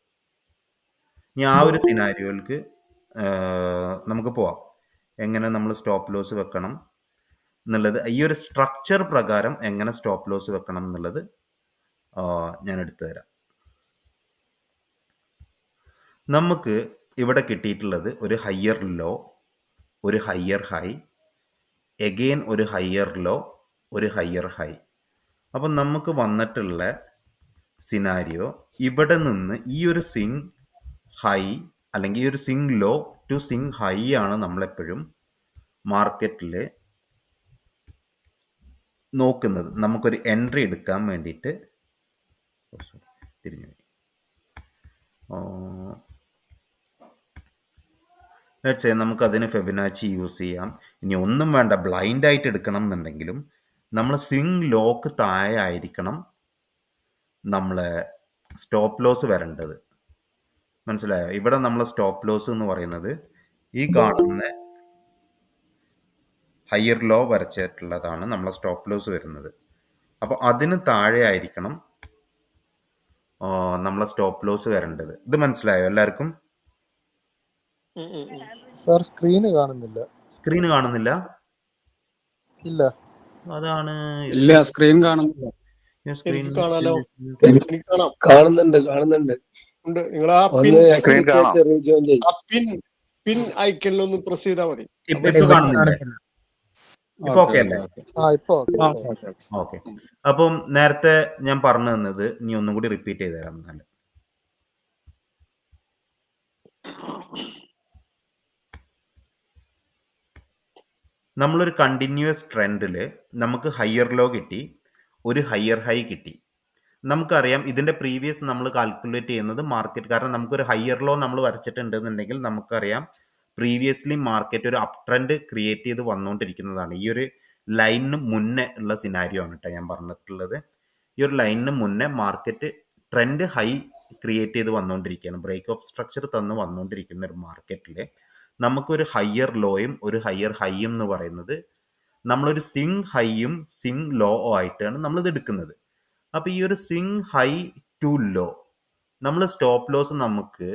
ഇനി ആ ഒരു സിനാരിയോയിലേക്ക് നമുക്ക് പോവാം. എങ്ങനെ നമ്മൾ സ്റ്റോപ്പ് ലോസ് വെക്കണം എന്നുള്ളത്, ഈ ഒരു സ്ട്രക്ചർ പ്രകാരം എങ്ങനെ സ്റ്റോപ്പ് ലോസ് വെക്കണം എന്നുള്ളത് ഞാൻ എടുത്തു തരാം. നമുക്ക് ഇവിടെ കിട്ടിയിട്ടുള്ളത് ഒരു ഹയ്യർ ലോ, ഒരു ഹയ്യർ ഹൈ, എഗെയിൻ ഒരു ഹയ്യർ ലോ, ഒരു ഹയ്യർ ഹൈ. അപ്പം നമുക്ക് വന്നിട്ടുള്ള സിനാരിയോ ഇവിടെ നിന്ന് ഈ ഒരു സിങ് ഹൈ അല്ലെങ്കിൽ ഈ ഒരു swing low to swing high ആണ് നമ്മളെപ്പോഴും മാർക്കറ്റിൽ നോക്കുന്നത്. നമുക്കൊരു എൻട്രി എടുക്കാൻ വേണ്ടിയിട്ട് തിരിഞ്ഞു ലെറ്റ്സ് സേ നമുക്കതിന് ഫെബിനാച്ചി യൂസ് ചെയ്യാം. ഇനി ഒന്നും വേണ്ട, ബ്ലൈൻഡായിട്ട് എടുക്കണം എന്നുണ്ടെങ്കിലും നമ്മൾ സ്വിങ് ലോക്ക് താഴെ ആയിരിക്കണം നമ്മളെ സ്റ്റോപ്പ് ലോസ് വരേണ്ടത്. മനസ്സിലായോ? ഇവിടെ നമ്മൾ സ്റ്റോപ്പ് ലോസ് എന്ന് പറയുന്നത് ഈ കാണുന്ന ഹയർ ലോ വരച്ചിട്ടുള്ളതാണ് നമ്മളെ സ്റ്റോപ്പ് ലോസ് വരുന്നത്. അപ്പോൾ അതിന് താഴെ ആയിരിക്കണം നമ്മളെ സ്റ്റോപ്പ് ലോസ് വരേണ്ടത്. ഇത് മനസ്സിലായോ എല്ലാവർക്കും? സാർ സ്ക്രീന് കാണുന്നില്ല. സ്ക്രീന് കാണുന്നില്ല? ഇല്ല. അതാണ് ഇല്ല, സ്ക്രീൻ കാണുന്നില്ല. എനിക്ക് കാണാലോ. എനിക്ക് കാണാം. കാണുന്നുണ്ട്. ഉണ്ട്. നിങ്ങൾ ആ പിൻ ഒന്ന് Screen കാണാം. റീജോയിൻ ചെയ്യും. ആ പിൻ ഐക്കണിൽ ഒന്ന് പ്രസ് ചെയ്താൽ മതി. ഇപ്പൊ കാണുന്നില്ലേ? ഇപ്പൊ ഓക്കെ അല്ലേ? ഇപ്പൊ ഓക്കെ. അപ്പം നേരത്തെ ഞാൻ പറഞ്ഞു തന്നത് നീ ഒന്നും കൂടി റിപ്പീറ്റ് ചെയ്ത് തരാം. എന്നാല് നമ്മളൊരു കണ്ടിന്യൂസ് ട്രെൻഡിൽ നമുക്ക് ഹയർ ലോ കിട്ടി, ഒരു ഹയർ ഹൈ കിട്ടി. നമുക്കറിയാം ഇതിൻ്റെ പ്രീവിയസ് നമ്മൾ കാൽക്കുലേറ്റ് ചെയ്യുന്നത് മാർക്കറ്റ്, കാരണം നമുക്കൊരു ഹയർ ലോ നമ്മൾ വരച്ചിട്ടുണ്ടെന്നുണ്ടെങ്കിൽ നമുക്കറിയാം പ്രീവിയസ്ലി മാർക്കറ്റ് ഒരു അപ് ട്രെൻഡ് ക്രിയേറ്റ് ചെയ്ത് വന്നുകൊണ്ടിരിക്കുന്നതാണ്. ഈ ഒരു ലൈനിന് മുന്നേ ഉള്ള സിനാരിയോ ആണ് കേട്ടോ ഞാൻ പറഞ്ഞിട്ടുള്ളത്. ഈ ഒരു ലൈനിന് മുന്നേ മാർക്കറ്റ് ട്രെൻഡ് ഹൈ ക്രിയേറ്റ് ചെയ്ത് വന്നുകൊണ്ടിരിക്കുകയാണ്. ബ്രേക്ക് ഓഫ് സ്ട്രക്ചർ തന്ന് വന്നുകൊണ്ടിരിക്കുന്ന ഒരു മാർക്കറ്റിൽ നമുക്കൊരു ഹയർ ലോയും ഒരു ഹയർ ഹൈയും എന്ന് പറയുന്നത് നമ്മളൊരു സിങ് ഹൈയും സിങ് ലോ ആയിട്ടാണ് നമ്മളിത് എടുക്കുന്നത്. അപ്പോൾ ഈ ഒരു സിങ് ഹൈ ടു ലോ നമ്മൾ സ്റ്റോപ്പ് ലോസ് നമുക്ക്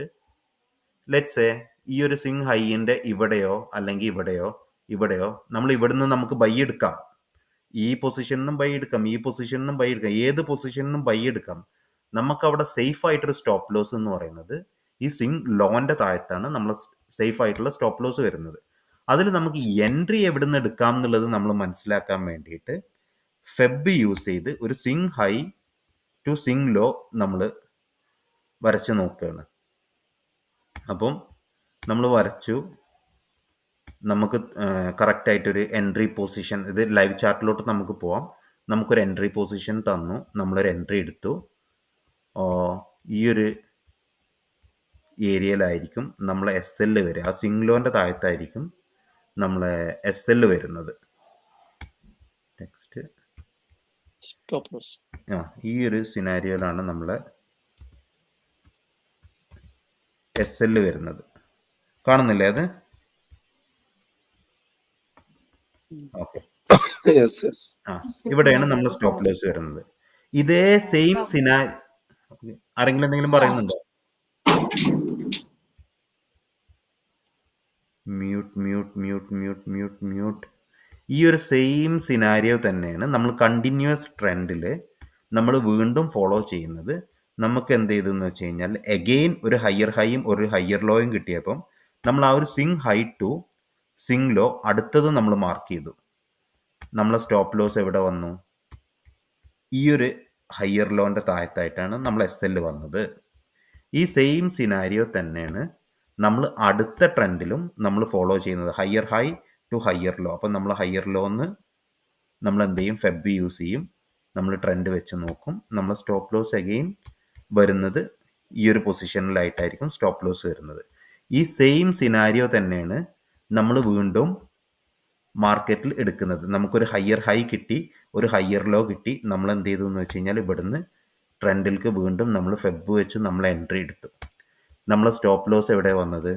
ലെറ്റ്സ് ഈ ഒരു സിങ് ഹൈൻ്റെ ഇവിടെയോ അല്ലെങ്കിൽ ഇവിടെയോ നമ്മൾ ഇവിടുന്ന് നമുക്ക് ബൈ എടുക്കാം. ഈ പൊസിഷനിലും ബൈ എടുക്കാം, ഈ പൊസിഷനിലും ബൈ എടുക്കാം, ഏത് പൊസിഷനിലും ബൈ എടുക്കാം. നമുക്കവിടെ സേഫ് ആയിട്ടൊരു സ്റ്റോപ്പ് ലോസ് എന്ന് പറയുന്നത് ഈ സിങ് ലോൻ്റെ താഴത്താണ് നമ്മൾ സേഫ് ആയിട്ടുള്ള സ്റ്റോപ്പ് ലോസ് വരുന്നത്. അതിൽ നമുക്ക് എൻട്രി എവിടെ നിന്ന് എടുക്കാം എന്നുള്ളത് നമ്മൾ മനസ്സിലാക്കാൻ വേണ്ടിയിട്ട് ഫെബ് യൂസ് ചെയ്ത് ഒരു swing high to swing low നമ്മൾ വരച്ച് നോക്കുകയാണ്. അപ്പം നമ്മൾ വരച്ചു, നമുക്ക് കറക്റ്റായിട്ടൊരു എൻട്രി പൊസിഷൻ, ഇത് ലൈവ് ചാർട്ടിലോട്ട് നമുക്ക് പോവാം. നമുക്കൊരു എൻട്രി പൊസിഷൻ തന്നു, നമ്മളൊരു എൻട്രി എടുത്തു. ഈ ഒരു ഏരിയയിലായിരിക്കും നമ്മളെ എസ് എൽ വരിക. ആ സിങ് ലോൻ്റെ താഴത്തായിരിക്കും നമ്മളെ എസ് എൽ വരുന്നത്. നെക്സ്റ്റ് ഈ ഒരു സിനാരിയോയിലാണ് നമ്മളെ എസ് എൽ വരുന്നത്. കാണുന്നില്ലേ അത്? ഓക്കെ. ഇവിടെയാണ് നമ്മൾ സ്റ്റോപ്പ് ലോസ് വരുന്നത്. ഇതേ സെയിം ആരെങ്കിലും എന്തെങ്കിലും പറയുന്നുണ്ടോ? മ്യൂട്ട്. ഈ ഒരു സെയിം സിനാരിയോ തന്നെയാണ് നമ്മൾ കണ്ടിന്യൂസ് ട്രെൻഡിൽ നമ്മൾ വീണ്ടും ഫോളോ ചെയ്യുന്നത്. നമുക്ക് എന്ത് ചെയ്തെന്ന് വെച്ച് കഴിഞ്ഞാൽ എഗെയിൻ ഒരു ഹയർ ഹൈയും ഒരു ഹയർ ലോയും കിട്ടിയപ്പം നമ്മൾ ആ ഒരു swing high to swing low അടുത്തത് നമ്മൾ മാർക്ക് ചെയ്തു. നമ്മളെ സ്റ്റോപ്പ് ലോസ് എവിടെ വന്നു? ഈ ഒരു ഹയർ ലോൻ്റെ താഴത്തായിട്ടാണ് നമ്മൾ SL വന്നത്. ഈ സെയിം സിനാരിയോ തന്നെയാണ് നമ്മൾ അടുത്ത ട്രെൻഡിലും നമ്മൾ ഫോളോ ചെയ്യുന്നത്, higher high to higher low. അപ്പം നമ്മൾ ഹയർ ലോന്ന് നമ്മൾ എന്ത് ചെയ്യും, ഫെബ് യൂസ് ചെയ്യും, നമ്മൾ ട്രെൻഡ് വെച്ച് നോക്കും. നമ്മൾ സ്റ്റോപ്പ് ലോസ് അഗെയിൻ വരുന്നത് ഈ ഒരു പൊസിഷനിലായിട്ടായിരിക്കും സ്റ്റോപ്പ് ലോസ് വരുന്നത്. ഈ സെയിം സിനാരിയോ തന്നെയാണ് നമ്മൾ വീണ്ടും മാർക്കറ്റിൽ എടുക്കുന്നത്. നമുക്കൊരു ഹയർ ഹൈ കിട്ടി, ഒരു ഹയർ ലോ കിട്ടി, നമ്മൾ എന്ത് ചെയ്തു എന്ന് വെച്ച് കഴിഞ്ഞാൽ ഇവിടുന്ന് ട്രെൻഡിലേക്ക് വീണ്ടും നമ്മൾ ഫെബ് വെച്ച് നമ്മൾ എൻട്രി എടുത്തു. നമ്മൾ സ്റ്റോപ്പ് ലോസ് എവിടെ വന്നത്,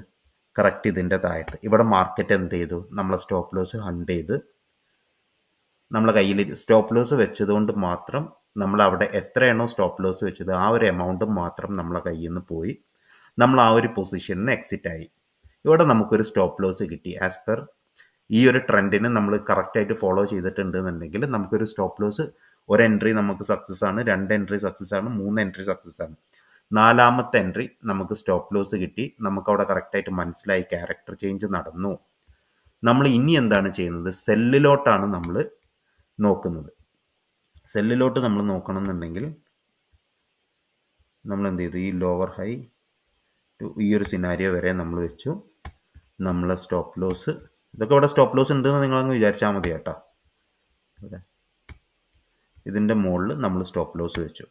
കറക്റ്റ് ഇതിൻ്റെ താഴത്ത്. ഇവിടെ മാർക്കറ്റ് എന്ത് ചെയ്തു, നമ്മളെ സ്റ്റോപ്പ് ലോസ് ഹണ്ട് ചെയ്ത് നമ്മളെ കയ്യിൽ സ്റ്റോപ്പ് ലോസ് വെച്ചതുകൊണ്ട് മാത്രം നമ്മൾ അവിടെ എത്രയാണോ സ്റ്റോപ്പ് ലോസ് വെച്ചത് ആ ഒരു എമൗണ്ട് മാത്രം നമ്മളെ കയ്യിൽ നിന്ന് പോയി, നമ്മൾ ആ ഒരു പൊസിഷനിൽ നിന്ന് എക്സിറ്റ് ആയി. ഇവിടെ നമുക്കൊരു സ്റ്റോപ്പ് ലോസ് കിട്ടി. ആസ് പെർ ഈ ഒരു ട്രെൻഡിന് നമ്മൾ കറക്റ്റായിട്ട് ഫോളോ ചെയ്തിട്ടുണ്ട് എന്നുണ്ടെങ്കിൽ നമുക്കൊരു സ്റ്റോപ്പ് ലോസ്, ഒരു എൻട്രി നമുക്ക് സക്സസ് ആണ്, 2 എൻട്രി സക്സസ് ആണ്, 3 എൻട്രി സക്സസ് ആണ്, 4ാമത്തെ എൻട്രി നമുക്ക് സ്റ്റോപ്പ് ലോസ് കിട്ടി. നമുക്കവിടെ കറക്റ്റായിട്ട് മനസ്സിലായി ക്യാരക്ടർ ചേഞ്ച് നടന്നു. നമ്മൾ ഇനി എന്താണ് ചെയ്യുന്നത്, സെല്ലിലോട്ടാണ് നമ്മൾ നോക്കുന്നത്. സെല്ലിലോട്ട് നമ്മൾ നോക്കണം എന്നുണ്ടെങ്കിൽ നമ്മൾ എന്ത് ചെയ്തു, ഈ ലോവർ ഹൈ ടു ഈ ഒരു സിനാരിയോ വരെ നമ്മൾ വെച്ചു. നമ്മളെ സ്റ്റോപ്പ് ലോസ്, ഇതൊക്കെ ഇവിടെ സ്റ്റോപ്പ് ലോസ് ഉണ്ടെന്ന് നിങ്ങളങ്ങ് വിചാരിച്ചാൽ മതി കേട്ടോ. ഇവിടെ ഇതിൻ്റെ മുകളിൽ നമ്മൾ സ്റ്റോപ്പ് ലോസ് വെച്ചു.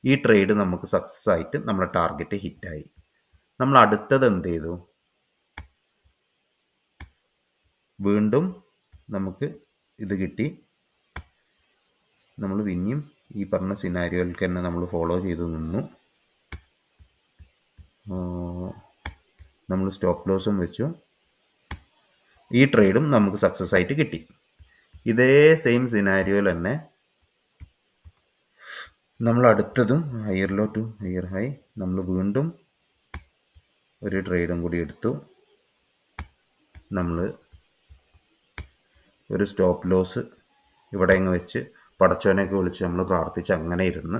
ഈ ട്രേഡ് നമുക്ക് സക്സസ് ആയിട്ട് നമ്മളെ ടാർഗറ്റ് ഹിറ്റായി. നമ്മൾ അടുത്തത് എന്ത് ചെയ്തു, വീണ്ടും നമുക്ക് ഇത് കിട്ടി. നമ്മൾ പിന്നെയും ഈ പറഞ്ഞ സിനാരിയോയിലേക്ക് തന്നെ നമ്മൾ ഫോളോ ചെയ്ത് നിന്നു. നമ്മൾ സ്റ്റോപ്പ് ലോസും വെച്ചു. ഈ ട്രേഡും നമുക്ക് സക്സസ് ആയിട്ട് കിട്ടി. ഇതേ സെയിം സിനാരിയോയിൽ തന്നെ നമ്മൾ അടുത്തതും higher low to higher high നമ്മൾ വീണ്ടും ഒരു ട്രേഡും കൂടി എടുത്തു. നമ്മൾ ഒരു സ്റ്റോപ്പ് ലോസ് ഇവിടെ അങ്ങ് വെച്ച് പടച്ചോനെയൊക്കെ വിളിച്ച് നമ്മൾ പ്രാർത്ഥിച്ച് അങ്ങനെ ഇരുന്ന്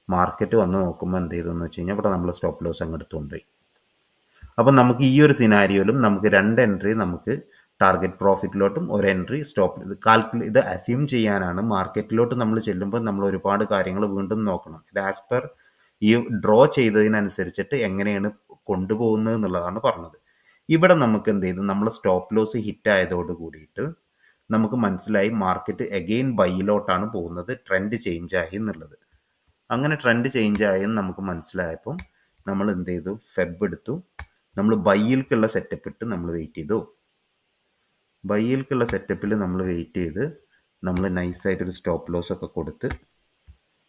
മാർക്കറ്റ് വന്ന് നോക്കുമ്പോൾ എന്ത് ചെയ്തെന്ന് വെച്ച് കഴിഞ്ഞാൽ ഇവിടെ നമ്മൾ സ്റ്റോപ്പ് ലോസ് അങ്ങ് എടുത്തുകൊണ്ടുപോയി. അപ്പം നമുക്ക് ഈ ഒരു സിനാരിയോയിലും നമുക്ക് 2 എൻട്രി നമുക്ക് ടാർഗറ്റ് പ്രോഫിറ്റിലോട്ടും ഒരു എൻട്രി സ്റ്റോപ്പ്, ഇത് അസ്യൂം ചെയ്യാനാണ്. മാർക്കറ്റിലോട്ട് നമ്മൾ ചെല്ലുമ്പോൾ നമ്മൾ ഒരുപാട് കാര്യങ്ങൾ വീണ്ടും നോക്കണം. ഇത് ആസ് പെർ ഈ ഡ്രോ ചെയ്തതിനനുസരിച്ചിട്ട് എങ്ങനെയാണ് കൊണ്ടുപോകുന്നത് എന്നുള്ളതാണ് പറഞ്ഞത്. ഇവിടെ നമുക്ക് എന്ത് ചെയ്തു, നമ്മൾ സ്റ്റോപ്പ് ലോസ് ഹിറ്റ് ആയതോട് കൂടിയിട്ട് നമുക്ക് മനസ്സിലായി മാർക്കറ്റ് അഗെയിൻ ബൈയിലോട്ടാണ് പോകുന്നത്, ട്രെൻഡ് ചേഞ്ച് ആയി എന്നുള്ളത്. അങ്ങനെ ട്രെൻഡ് ചേഞ്ച് ആയെന്ന് നമുക്ക് മനസ്സിലായപ്പം നമ്മൾ എന്ത് ചെയ്തു, ഫെബ് എടുത്തു. നമ്മൾ ബൈയിലേക്കുള്ള സെറ്റപ്പ് ഇട്ട് നമ്മൾ വെയിറ്റ് ചെയ്തു. ബൈയിലേക്കുള്ള സെറ്റപ്പിൽ നമ്മൾ വെയിറ്റ് ചെയ്ത് നമ്മൾ നൈസായിട്ടൊരു സ്റ്റോപ്പ് ലോസ് ഒക്കെ കൊടുത്ത്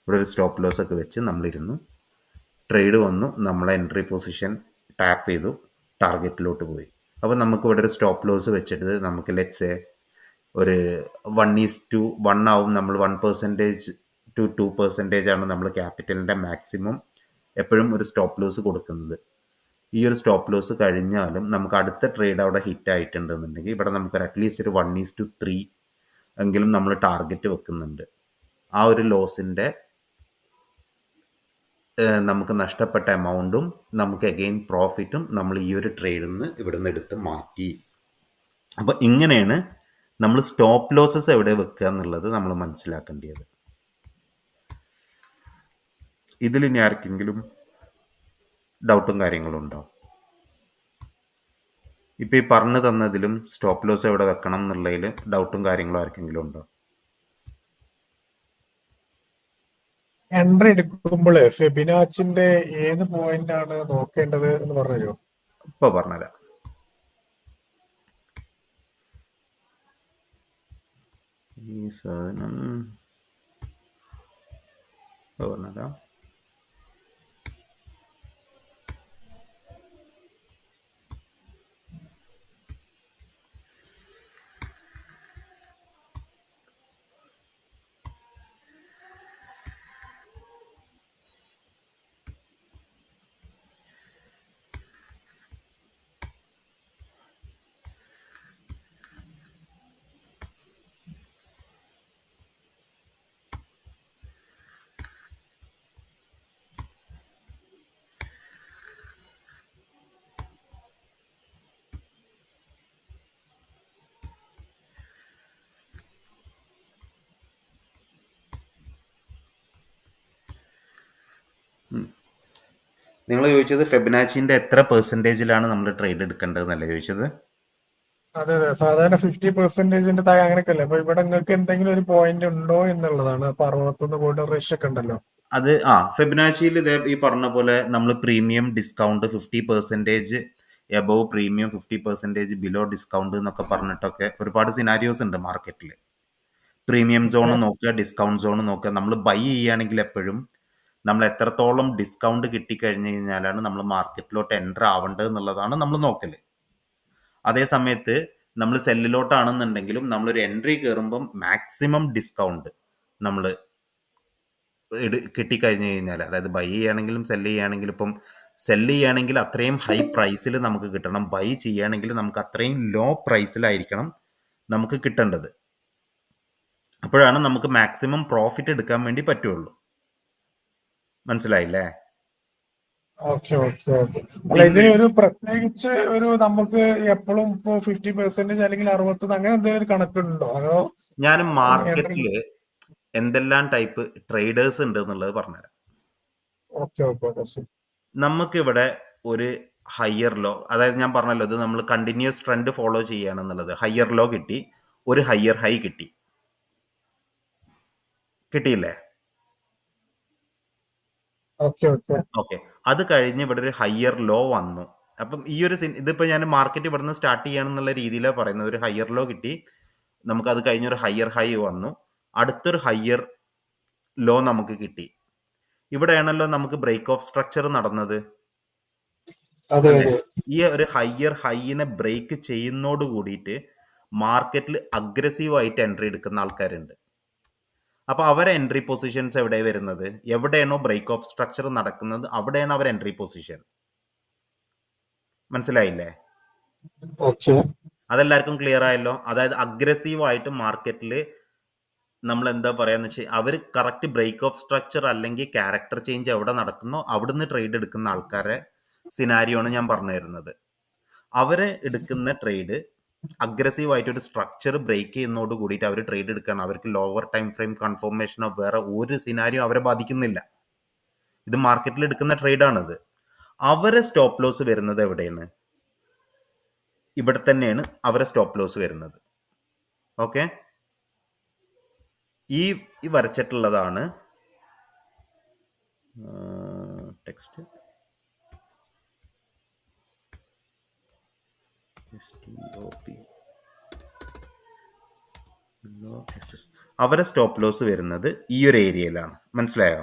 ഇവിടെ ഒരു സ്റ്റോപ്പ് ലോസ് ഒക്കെ വെച്ച് നമ്മളിരുന്നു. ട്രേഡ് വന്നു, നമ്മളെ എൻട്രി പൊസിഷൻ ടാപ്പ് ചെയ്തു, ടാർഗറ്റിലോട്ട് പോയി. അപ്പോൾ നമുക്ക് ഇവിടെ ഒരു സ്റ്റോപ്പ് ലോസ് വെച്ചിട്ട് നമുക്ക് ലെറ്റ്സ് ഒരു 1:1 ആവും. നമ്മൾ 1% to 2% ആണ് നമ്മൾ ക്യാപിറ്റലിൻ്റെ മാക്സിമം എപ്പോഴും ഒരു സ്റ്റോപ്പ് ലോസ് കൊടുക്കുന്നത്. ഈ ഒരു സ്റ്റോപ്പ് ലോസ് കഴിഞ്ഞാലും നമുക്ക് അടുത്ത ട്രേഡ് അവിടെ ഹിറ്റ് ആയിട്ടുണ്ടെന്നുണ്ടെങ്കിൽ ഇവിടെ നമുക്കൊരു അറ്റ്ലീസ്റ്റ് ഒരു 1:3 എങ്കിലും നമ്മൾ ടാർഗറ്റ് വെക്കുന്നുണ്ട്. ആ ഒരു ലോസിൻ്റെ നമുക്ക് നഷ്ടപ്പെട്ട എമൗണ്ടും നമുക്ക് അഗെയിൻ പ്രോഫിറ്റും നമ്മൾ ഈ ഒരു ട്രേഡിൽ നിന്ന് ഇവിടുന്ന് എടുത്ത് മാറ്റി. അപ്പോൾ ഇങ്ങനെയാണ് നമ്മൾ സ്റ്റോപ്പ് ലോസസ് എവിടെ വെക്കുക എന്നുള്ളത് നമ്മൾ മനസ്സിലാക്കേണ്ടത്. ഇതിൽ ഇനി ആർക്കെങ്കിലും ഡൗട്ടും കാര്യങ്ങളും ഉണ്ടോ? ഇപ്പോൾ ഈ പറഞ്ഞു തന്നതിലും സ്റ്റോപ്പ് ലോസ് എവിടെ വെക്കണം എന്നുള്ളതിൽ ഡൗട്ടും കാര്യങ്ങളും ആർക്കെങ്കിലും ഉണ്ടോ? എൻട്രി എടുക്കുമ്പോൾ ഫെബിനാച്ചിന്റെ ഏത് പോയിന്റ് ആണ് നോക്കേണ്ടത് എന്ന് പറഞ്ഞുതരുമോ? ഇപ്പോൾ പറഞ്ഞുതരാം. ഈ സാധനം പറഞ്ഞുതരാം. നിങ്ങൾ ചോദിച്ചത് ഫെബിനാച്ചിന്റെ എത്ര പെർസെൻറ്റേജിലാണ് നമ്മൾ ട്രേഡ് എടുക്കേണ്ടതെന്നല്ലേ ചോദിച്ചത്? അതെ അതെ, സാധാരണ 50%-ന്റെ താഴെ അങ്ങനെയൊക്കെ അല്ലേ? അപ്പൊ ഇവിടെ നിങ്ങൾക്ക് എന്തെങ്കിലും ഒരു പോയിന്റ് ഉണ്ടോ എന്നുള്ളതാണ്. അപ്പൊ 61 പോയിട്ട് റഷ് ഒക്കെ ഉണ്ടല്ലോ. അത് ഫെബിനാച്ചിയിൽ ഇതേ ഈ പറഞ്ഞ പോലെ നമ്മൾ premium discount 50% above premium, 50% below discount എന്നൊക്കെ പറഞ്ഞിട്ടൊക്കെ ഒരുപാട് സിനാരിയോസ് ഉണ്ട് മാർക്കറ്റിൽ. പ്രീമിയം സോൺ നോക്കുക, ഡിസ്കൗണ്ട് സോൺ നോക്കുക. നമ്മൾ ബൈ ചെയ്യുകയാണെങ്കിൽ എപ്പോഴും നമ്മൾ എത്രത്തോളം ഡിസ്കൗണ്ട് കിട്ടിക്കഴിഞ്ഞ് കഴിഞ്ഞാലാണ് നമ്മൾ മാർക്കറ്റിലോട്ട് എൻ്റർ ആവേണ്ടത് എന്നുള്ളതാണ് നമ്മൾ നോക്കൽ. അതേ സമയത്ത് നമ്മൾ സെല്ലിലോട്ടാണെന്നുണ്ടെങ്കിലും നമ്മളൊരു എൻട്രി കയറുമ്പം മാക്സിമം ഡിസ്കൗണ്ട് നമ്മൾ കിട്ടിക്കഴിഞ്ഞ് കഴിഞ്ഞാൽ, അതായത് ബൈ ചെയ്യുകയാണെങ്കിലും സെല്ല് ചെയ്യുകയാണെങ്കിലും, ഇപ്പം സെല്ല് ചെയ്യുകയാണെങ്കിൽ അത്രയും ഹൈ പ്രൈസിൽ നമുക്ക് കിട്ടണം, ബൈ ചെയ്യുകയാണെങ്കിൽ നമുക്ക് അത്രയും ലോ പ്രൈസിലായിരിക്കണം നമുക്ക് കിട്ടേണ്ടത്. അപ്പോഴാണ് നമുക്ക് മാക്സിമം പ്രോഫിറ്റ് എടുക്കാൻ വേണ്ടി പറ്റുള്ളൂ. മനസ്സിലായില്ലേ? Okay okay okay. അല്ല, ഇതിന് ഒരു പ്രത്യേകിച്ച് ഒരു നമുക്ക് എപ്പോഴും ഇപ്പോ 50% അല്ലെങ്കിൽ 61 അങ്ങനെ എന്തെങ്കിലും ഒരു കണക്കുണ്ടോ? അതോ ഞാൻ മാർക്കറ്റിൽ എന്തെല്ലാം ടൈപ്പ് ട്രേഡേഴ്സ് ഉണ്ട് എന്നുള്ളത് പറഞ്ഞുതരാം. ഓക്കെ ഓക്കെ ഓക്കെ ശരി. നമുക്കിവിടെ ഒരു ഹയർ ലോ, അതായത് ഞാൻ പറഞ്ഞല്ലോ ഇത് നമ്മൾ കണ്ടിന്യൂസ് ട്രെൻഡ് ഫോളോ ചെയ്യുകയാണെന്നുള്ളത്. ഹയർ ലോ കിട്ടി, ഒരു ഹയർ ഹൈ കിട്ടിയില്ലേ? ഓക്കെ ഓക്കെ ഓക്കെ, അത് കഴിഞ്ഞ് ഇവിടെ ഒരു ഹയർ ലോ വന്നു. അപ്പം ഈ ഒരു ഇതിപ്പോൾ ഞാൻ മാർക്കറ്റ് ഇവിടെ നിന്ന് സ്റ്റാർട്ട് ചെയ്യണമെന്നുള്ള രീതിയിലാണ് പറയുന്നത്. ഒരു ഹയർ ലോ കിട്ടി, നമുക്കത് കഴിഞ്ഞൊരു ഹയർ ഹൈ വന്നു, അടുത്തൊരു ഹയർ ലോ നമുക്ക് കിട്ടി. ഇവിടെയാണല്ലോ നമുക്ക് ബ്രേക്ക് ഓഫ് സ്ട്രക്ചർ നടന്നത്. അതെ അതെ. ഈ ഒരു ഹയർ ഹൈനെ ബ്രേക്ക് ചെയ്യുന്നോട് കൂടിയിട്ട് മാർക്കറ്റിൽ അഗ്രസീവായിട്ട് എൻട്രി എടുക്കുന്ന ആൾക്കാരുണ്ട്. അപ്പോൾ അവരെ എൻട്രി പൊസിഷൻസ് എവിടെ വരുന്നത്? എവിടെയാണോ ബ്രേക്ക് ഓഫ് സ്ട്രക്ചർ നടക്കുന്നത് അവിടെയാണ് അവർ എൻട്രി പൊസിഷൻ. മനസ്സിലായില്ലേ? ഓക്കെ, അതെല്ലാവർക്കും ക്ലിയർ ആയല്ലോ. അതായത് അഗ്രസീവായിട്ട് മാർക്കറ്റിൽ നമ്മൾ എന്താ പറയാന്ന് വെച്ചാൽ അവർ കറക്റ്റ് ബ്രേക്ക് ഓഫ് സ്ട്രക്ചർ അല്ലെങ്കിൽ ക്യാരക്ടർ ചേഞ്ച് എവിടെ നടക്കുന്നോ അവിടുന്ന് ട്രേഡ് എടുക്കുന്ന ആൾക്കാരെ സിനാരിയോണ് ഞാൻ പറഞ്ഞു തരുന്നത്. അവരെ എടുക്കുന്ന ട്രേഡ് അഗ്രസീവായിട്ട് ഒരു സ്ട്രക്ചർ ബ്രേക്ക് ചെയ്യുന്നതോട് കൂടിയിട്ട് അവർ ട്രേഡ് എടുക്കുകയാണ്. അവർക്ക് ലോവർ ടൈം ഫ്രെയിം കൺഫർമേഷനോ വേറെ ഒരു സിനാരിയോ അവരെ ബാധിക്കുന്നില്ല. ഇത് മാർക്കറ്റിൽ എടുക്കുന്ന ട്രേഡാണിത്. അവരെ സ്റ്റോപ്പ് ലോസ് വരുന്നത് എവിടെയാണ്? ഇവിടെ തന്നെയാണ് അവരെ സ്റ്റോപ്പ് ലോസ് വരുന്നത്. ഓക്കെ, ഈ വരച്ചിട്ടുള്ളതാണ് ടെക്സ്റ്റ്. അവരെ സ്റ്റോപ്പ് ലോസ് വരുന്നത് ഈ ഒരു ഏരിയയിലാണ്. മനസ്സിലായോ?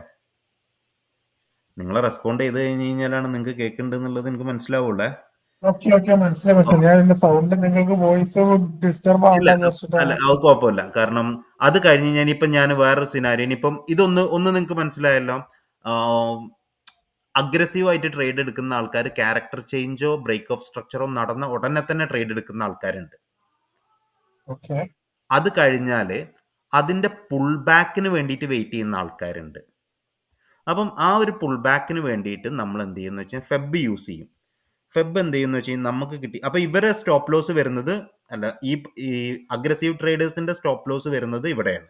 നിങ്ങൾ റെസ്പോണ്ട് ചെയ്ത് കഴിഞ്ഞ് കഴിഞ്ഞാലാണ് നിങ്ങൾക്ക് കേൾക്കുന്നുണ്ടെന്നുള്ളത് എനിക്ക് മനസ്സിലാവുള്ളേ. ഓക്കെ ഓക്കെ, മനസ്സിലായി മനസ്സിലായി. ഞാൻ എന്റെ സൗണ്ട് നിങ്ങൾക്ക് വോയിസ് ഡിസ്റ്റർബ് ആവില്ല അല്ല, വിചാരിച്ചിട്ടാണ്. അത് കുഴപ്പമില്ല. കാരണം അത് കഴിഞ്ഞ് ഞാൻ വേറൊരു സിനാരിയോ, ഇനിയിപ്പം ഇതൊന്ന് നിങ്ങൾക്ക് മനസ്സിലായല്ലോ. അഗ്രസീവായിട്ട് ട്രേഡ് എടുക്കുന്ന ആൾക്കാർ ക്യാരക്ടർ ചേഞ്ചോ ബ്രേക്ക് ഓഫ് സ്ട്രക്ചറോ നടന്ന ഉടനെ തന്നെ ട്രേഡ് എടുക്കുന്ന ആൾക്കാരുണ്ട്. ഓക്കെ, അത് കഴിഞ്ഞാൽ അതിൻ്റെ പുൾ ബാക്കിന് വേണ്ടിയിട്ട് വെയിറ്റ് ചെയ്യുന്ന ആൾക്കാരുണ്ട്. അപ്പം ആ ഒരു പുൾ ബാക്കിന് വേണ്ടിയിട്ട് നമ്മൾ എന്ത് ചെയ്യുമെന്ന് വെച്ചാൽ ഫെബ് യൂസ് ചെയ്യും. ഫെബ് എന്ത് ചെയ്യുമെന്ന് വെച്ച് കഴിഞ്ഞാൽ നമുക്ക് കിട്ടി. അപ്പോൾ ഇവരെ സ്റ്റോപ്പ് ലോസ് വരുന്നത്, അല്ല, ഈ അഗ്രസീവ് ട്രേഡേഴ്സിൻ്റെ സ്റ്റോപ്പ് ലോസ് വരുന്നത് ഇവിടെയാണ്,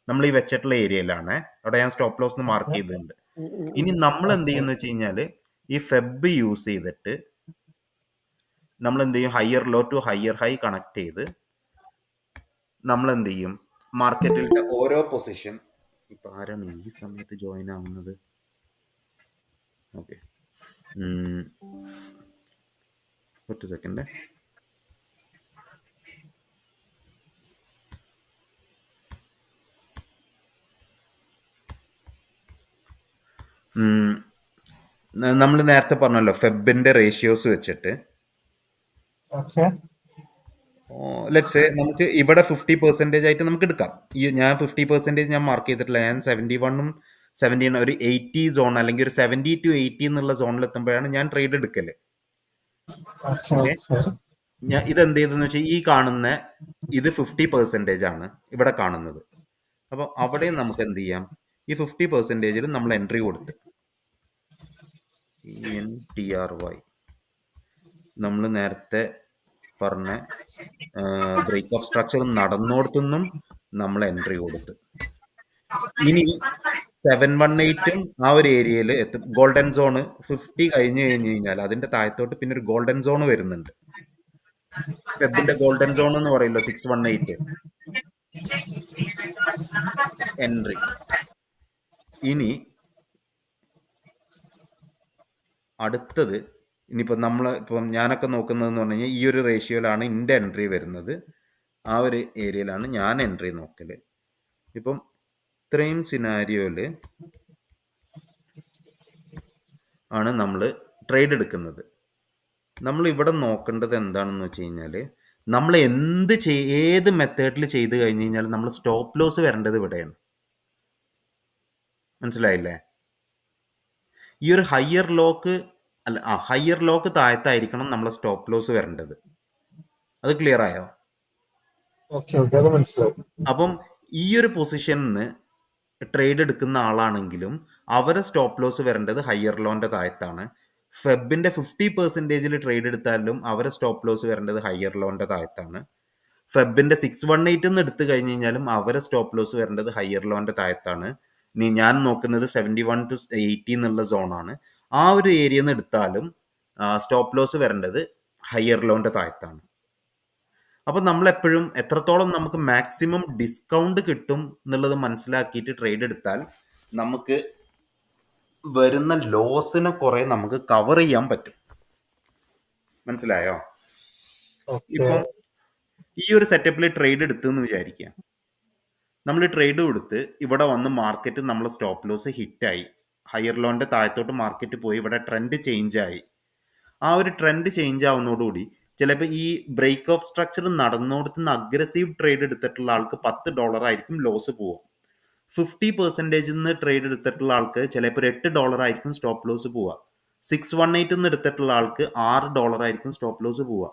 നമ്മൾ ഈ വെച്ചിട്ടുള്ള ഏരിയയിലാണ്. അവിടെ ഞാൻ സ്റ്റോപ്പ് ലോസ് മാർക്ക് ചെയ്തിട്ടുണ്ട്. ഇനി നമ്മൾ എന്ത് ചെയ്യുമെന്ന് വെച്ച് കഴിഞ്ഞാൽ ഈ ഫെബ് യൂസ് ചെയ്തിട്ട് നമ്മൾ എന്ത് ചെയ്യും? Higher low to higher high connect ചെയ്ത് നമ്മൾ എന്ത് ചെയ്യും? മാർക്കറ്റിലത്തെ ഓരോ പൊസിഷൻ, ഇപ്പം ആരാണ് ഈ സമയത്ത് ജോയിൻ ആവുന്നത്? ഓക്കെ, ഒറ്റ സെക്കൻഡ്. നമ്മൾ നേരത്തെ പറഞ്ഞല്ലോ ഫെബിൻ്റെ റേഷ്യോസ് വെച്ചിട്ട് ലെറ്റ്സ് സേ നമുക്ക് ഇവിടെ 50% ആയിട്ട് നമുക്ക് എടുക്കാം. ഞാൻ 50% ഞാൻ മാർക്ക് ചെയ്തിട്ടില്ല. ഞാൻ 71-ഉം 70 ഒരു 80 സോൺ അല്ലെങ്കിൽ ഒരു 70 to 80 എന്നുള്ള സോണിൽ എത്തുമ്പോഴാണ് ഞാൻ ട്രേഡ് എടുക്കല്. ഞാൻ ഇതെന്ത് ചെയ്തെന്ന് വെച്ചാൽ ഈ കാണുന്ന ഇത് 50% ആണ് ഇവിടെ കാണുന്നത്. അപ്പോൾ അവിടെ നമുക്ക് എന്ത് ചെയ്യാം? ഈ 50%-ൽ നമ്മൾ എൻട്രി കൊടുത്ത് NTRY നമ്മൾ നേരത്തെ പറഞ്ഞ ബ്രേക്ക് ഓഫ് സ്ട്രക്ചർ നടന്നോടത്തുനിന്നും നമ്മൾ എൻട്രി കൊടുത്ത്. ഇനി 718ഉം ആ ഒരു ഏരിയയിൽ എത്തും. ഗോൾഡൻ സോൺ 50 കഴിഞ്ഞ് കഴിഞ്ഞാൽ അതിന്റെ താഴത്തോട്ട് പിന്നെ ഒരു ഗോൾഡൻ സോൺ വരുന്നുണ്ട്. ഫെബിന്റെ ഗോൾഡൻ സോൺ എന്ന് പറയില്ല 618 എൻട്രി. ഇനി അടുത്തത് ഇനിയിപ്പോൾ ഇപ്പം ഞാനൊക്കെ നോക്കുന്നതെന്ന് പറഞ്ഞു കഴിഞ്ഞാൽ ഈ ഒരു റേഷ്യോയിലാണ് എൻ്റെ എൻട്രി വരുന്നത്. ആ ഒരു ഏരിയയിലാണ് ഞാൻ എൻട്രി നോക്കൽ. ഇപ്പം ഇത്രയും സിനാരിയോയിൽ ആണ് നമ്മൾ ട്രേഡ് എടുക്കുന്നത്. നമ്മൾ ഇവിടെ നോക്കേണ്ടത് എന്താണെന്ന് വെച്ച് കഴിഞ്ഞാൽ നമ്മൾ ഏത് മെത്തേഡിൽ ചെയ്ത് കഴിഞ്ഞ് കഴിഞ്ഞാൽ നമ്മൾ സ്റ്റോപ്പ് ലോസ് വരേണ്ടത് ഇവിടെയാണ്. മനസ്സിലായില്ലേ? ഈ ഒരു ഹയർ ലോക്ക് താഴത്തായിരിക്കണം നമ്മളെ സ്റ്റോപ്പ് ലോസ് വരേണ്ടത്. അത് ക്ലിയർ ആയോ? ഓക്കെ ഓക്കെ, അത് മനസ്സിലായി. അപ്പം ഈ ഒരു പൊസിഷനിൽ നിന്ന് ട്രേഡ് എടുക്കുന്ന ആളാണെങ്കിലും അവരെ സ്റ്റോപ്പ് ലോസ് വരേണ്ടത് ഹയർ ലോന്റെ താഴത്താണ്. ഫെബിന്റെ 50% ട്രേഡ് എടുത്താലും അവരെ സ്റ്റോപ്പ് ലോസ് വരേണ്ടത് ഹയർ ലോന്റെ താഴത്താണ്. ഫെബിന്റെ 618 എന്ന് എടുത്തു കഴിഞ്ഞ് കഴിഞ്ഞാലും അവരെ സ്റ്റോപ്പ് ലോസ് വരേണ്ടത് ഹയർ ലോന്റെ താഴത്താണ്. ഇനി ഞാൻ നോക്കുന്നത് 71 to 80 എന്നുള്ള സോണാണ്. ആ ഒരു ഏരിയ നിന്ന് എടുത്താലും സ്റ്റോപ്പ് ലോസ് വരേണ്ടത് ഹയർ ലോന്റെ താഴത്താണ്. അപ്പം നമ്മളെപ്പോഴും എത്രത്തോളം നമുക്ക് മാക്സിമം ഡിസ്കൗണ്ട് കിട്ടും എന്നുള്ളത് മനസ്സിലാക്കിയിട്ട് ട്രേഡ് എടുത്താൽ നമുക്ക് വരുന്ന ലോസിനെ കുറെ നമുക്ക് കവർ ചെയ്യാൻ പറ്റും. മനസ്സിലായോ? ഓക്കെ ഇപ്പം ഈ ഒരു സെറ്റപ്പിൽ ട്രേഡ് എടുത്തെന്ന് വിചാരിക്കുക. നമ്മൾ ട്രേഡ് കൊടുത്ത് ഇവിടെ വന്ന് മാർക്കറ്റ് നമ്മളെ സ്റ്റോപ്പ് ലോസ് ഹിറ്റായി, ഹയർ ലോന്റെ താഴത്തോട്ട് മാർക്കറ്റ് പോയി, ഇവിടെ ട്രെൻഡ് ചേഞ്ച് ആയി. ആ ഒരു ട്രെൻഡ് ചേഞ്ച് ആവുന്നതോടുകൂടി ചിലപ്പോൾ ഈ ബ്രേക്ക് ഓഫ് സ്ട്രക്ചർ നടന്നോടത്തുനിന്ന് അഗ്രസീവ് ട്രേഡ് എടുത്തിട്ടുള്ള ആൾക്ക് $10 ആയിരിക്കും ലോസ് പോവുക. 50% ട്രേഡ് എടുത്തിട്ടുള്ള ആൾക്ക് ചിലപ്പോൾ $8 ആയിരിക്കും സ്റ്റോപ്പ് ലോസ് പോവുക. 618 എടുത്തിട്ടുള്ള ആൾക്ക് $6 ആയിരിക്കും സ്റ്റോപ്പ് ലോസ് പോവുക.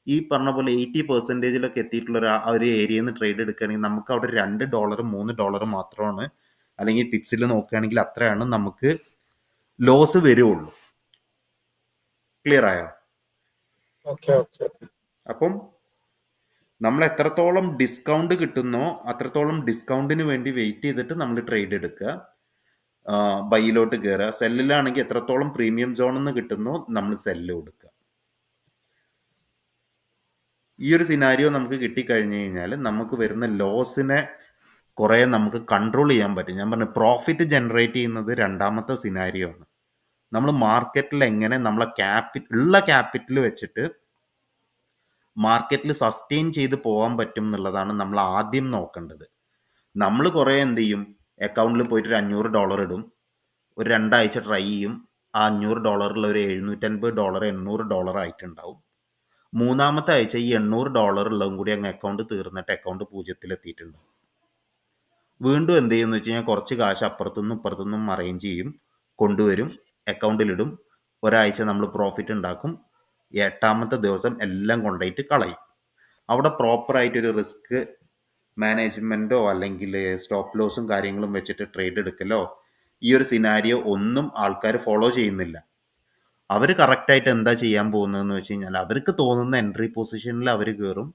ഈ പറഞ്ഞ പോലെ 80% എത്തിയിട്ടുള്ള ഒരു ഏരിയയിൽ നിന്ന് ട്രേഡ് എടുക്കുകയാണെങ്കിൽ നമുക്ക് അവിടെ $2 $3 മാത്രമാണ്, അല്ലെങ്കിൽ പിപ്സിൽ നോക്കുകയാണെങ്കിൽ അത്രയാണ് നമുക്ക് ലോസ് വരുള്ളൂ. ക്ലിയർ ആയോ? Okay okay. അപ്പം നമ്മൾ എത്രത്തോളം ഡിസ്കൗണ്ട് കിട്ടുന്നോ അത്രത്തോളം ഡിസ്കൗണ്ടിന് വേണ്ടി വെയിറ്റ് ചെയ്തിട്ട് നമ്മൾ ട്രേഡ് എടുക്കുക, ബൈയിലോട്ട് കയറുക. സെല്ലിലാണെങ്കിൽ എത്രത്തോളം പ്രീമിയം സോണിൽ നിന്ന് കിട്ടുന്നോ നമ്മൾ സെല്ല് കൊടുക്കുക. ഈ ഒരു സിനാരിയോ നമുക്ക് കിട്ടിക്കഴിഞ്ഞ് കഴിഞ്ഞാൽ നമുക്ക് വരുന്ന ലോസിനെ കുറേ നമുക്ക് കൺട്രോൾ ചെയ്യാൻ പറ്റും. ഞാൻ പറഞ്ഞു പ്രോഫിറ്റ് ജനറേറ്റ് ചെയ്യുന്നത് രണ്ടാമത്തെ സിനാരിയോ ആണ്. നമ്മൾ മാർക്കറ്റിൽ എങ്ങനെ നമ്മളെ ഉള്ള ക്യാപിറ്റൽ വെച്ചിട്ട് മാർക്കറ്റിൽ സസ്റ്റെയിൻ ചെയ്ത് പോകാൻ പറ്റും എന്നുള്ളതാണ് നമ്മൾ ആദ്യം നോക്കേണ്ടത്. നമ്മൾ കുറേ എന്ത് ചെയ്യും, അക്കൗണ്ടിൽ പോയിട്ട് ഒരു $500 ഇടും, ഒരു 2 ആഴ്ച ട്രൈ ചെയ്യും, ആ $500 ഒരു $750 $800 ആയിട്ടുണ്ടാവും. മൂന്നാമത്തെ ആഴ്ച ഈ $800 ഉള്ളതും കൂടി അങ്ങ് അക്കൗണ്ട് തീർന്നിട്ട് അക്കൗണ്ട് 0 എത്തിയിട്ടുണ്ടാവും. വീണ്ടും എന്ത് ചെയ്യുമെന്ന് വെച്ച് കഴിഞ്ഞാൽ കുറച്ച് കാശ് അപ്പുറത്തുനിന്നും ഇപ്പുറത്തുനിന്നും അറേഞ്ച് ചെയ്യും, കൊണ്ടുവരും, അക്കൗണ്ടിലിടും. ഒരാഴ്ച നമ്മൾ പ്രോഫിറ്റ് ഉണ്ടാക്കും, 8ാമത്തെ ദിവസം എല്ലാം കൊണ്ടുപോയിട്ട് കളയും. അവിടെ പ്രോപ്പറായിട്ടൊരു റിസ്ക് മാനേജ്മെൻറ്റോ അല്ലെങ്കിൽ സ്റ്റോപ്പ് ലോസും കാര്യങ്ങളും വെച്ചിട്ട് ട്രേഡ് എടുക്കലോ ഈ ഒരു സിനാരിയോ ഒന്നും ആൾക്കാർ ഫോളോ ചെയ്യുന്നില്ല. അവർ കറക്റ്റായിട്ട് എന്താ ചെയ്യാൻ പോകുന്നതെന്ന് വെച്ച് കഴിഞ്ഞാൽ അവർക്ക് തോന്നുന്ന എൻട്രി പൊസിഷനിൽ അവർ കയറും.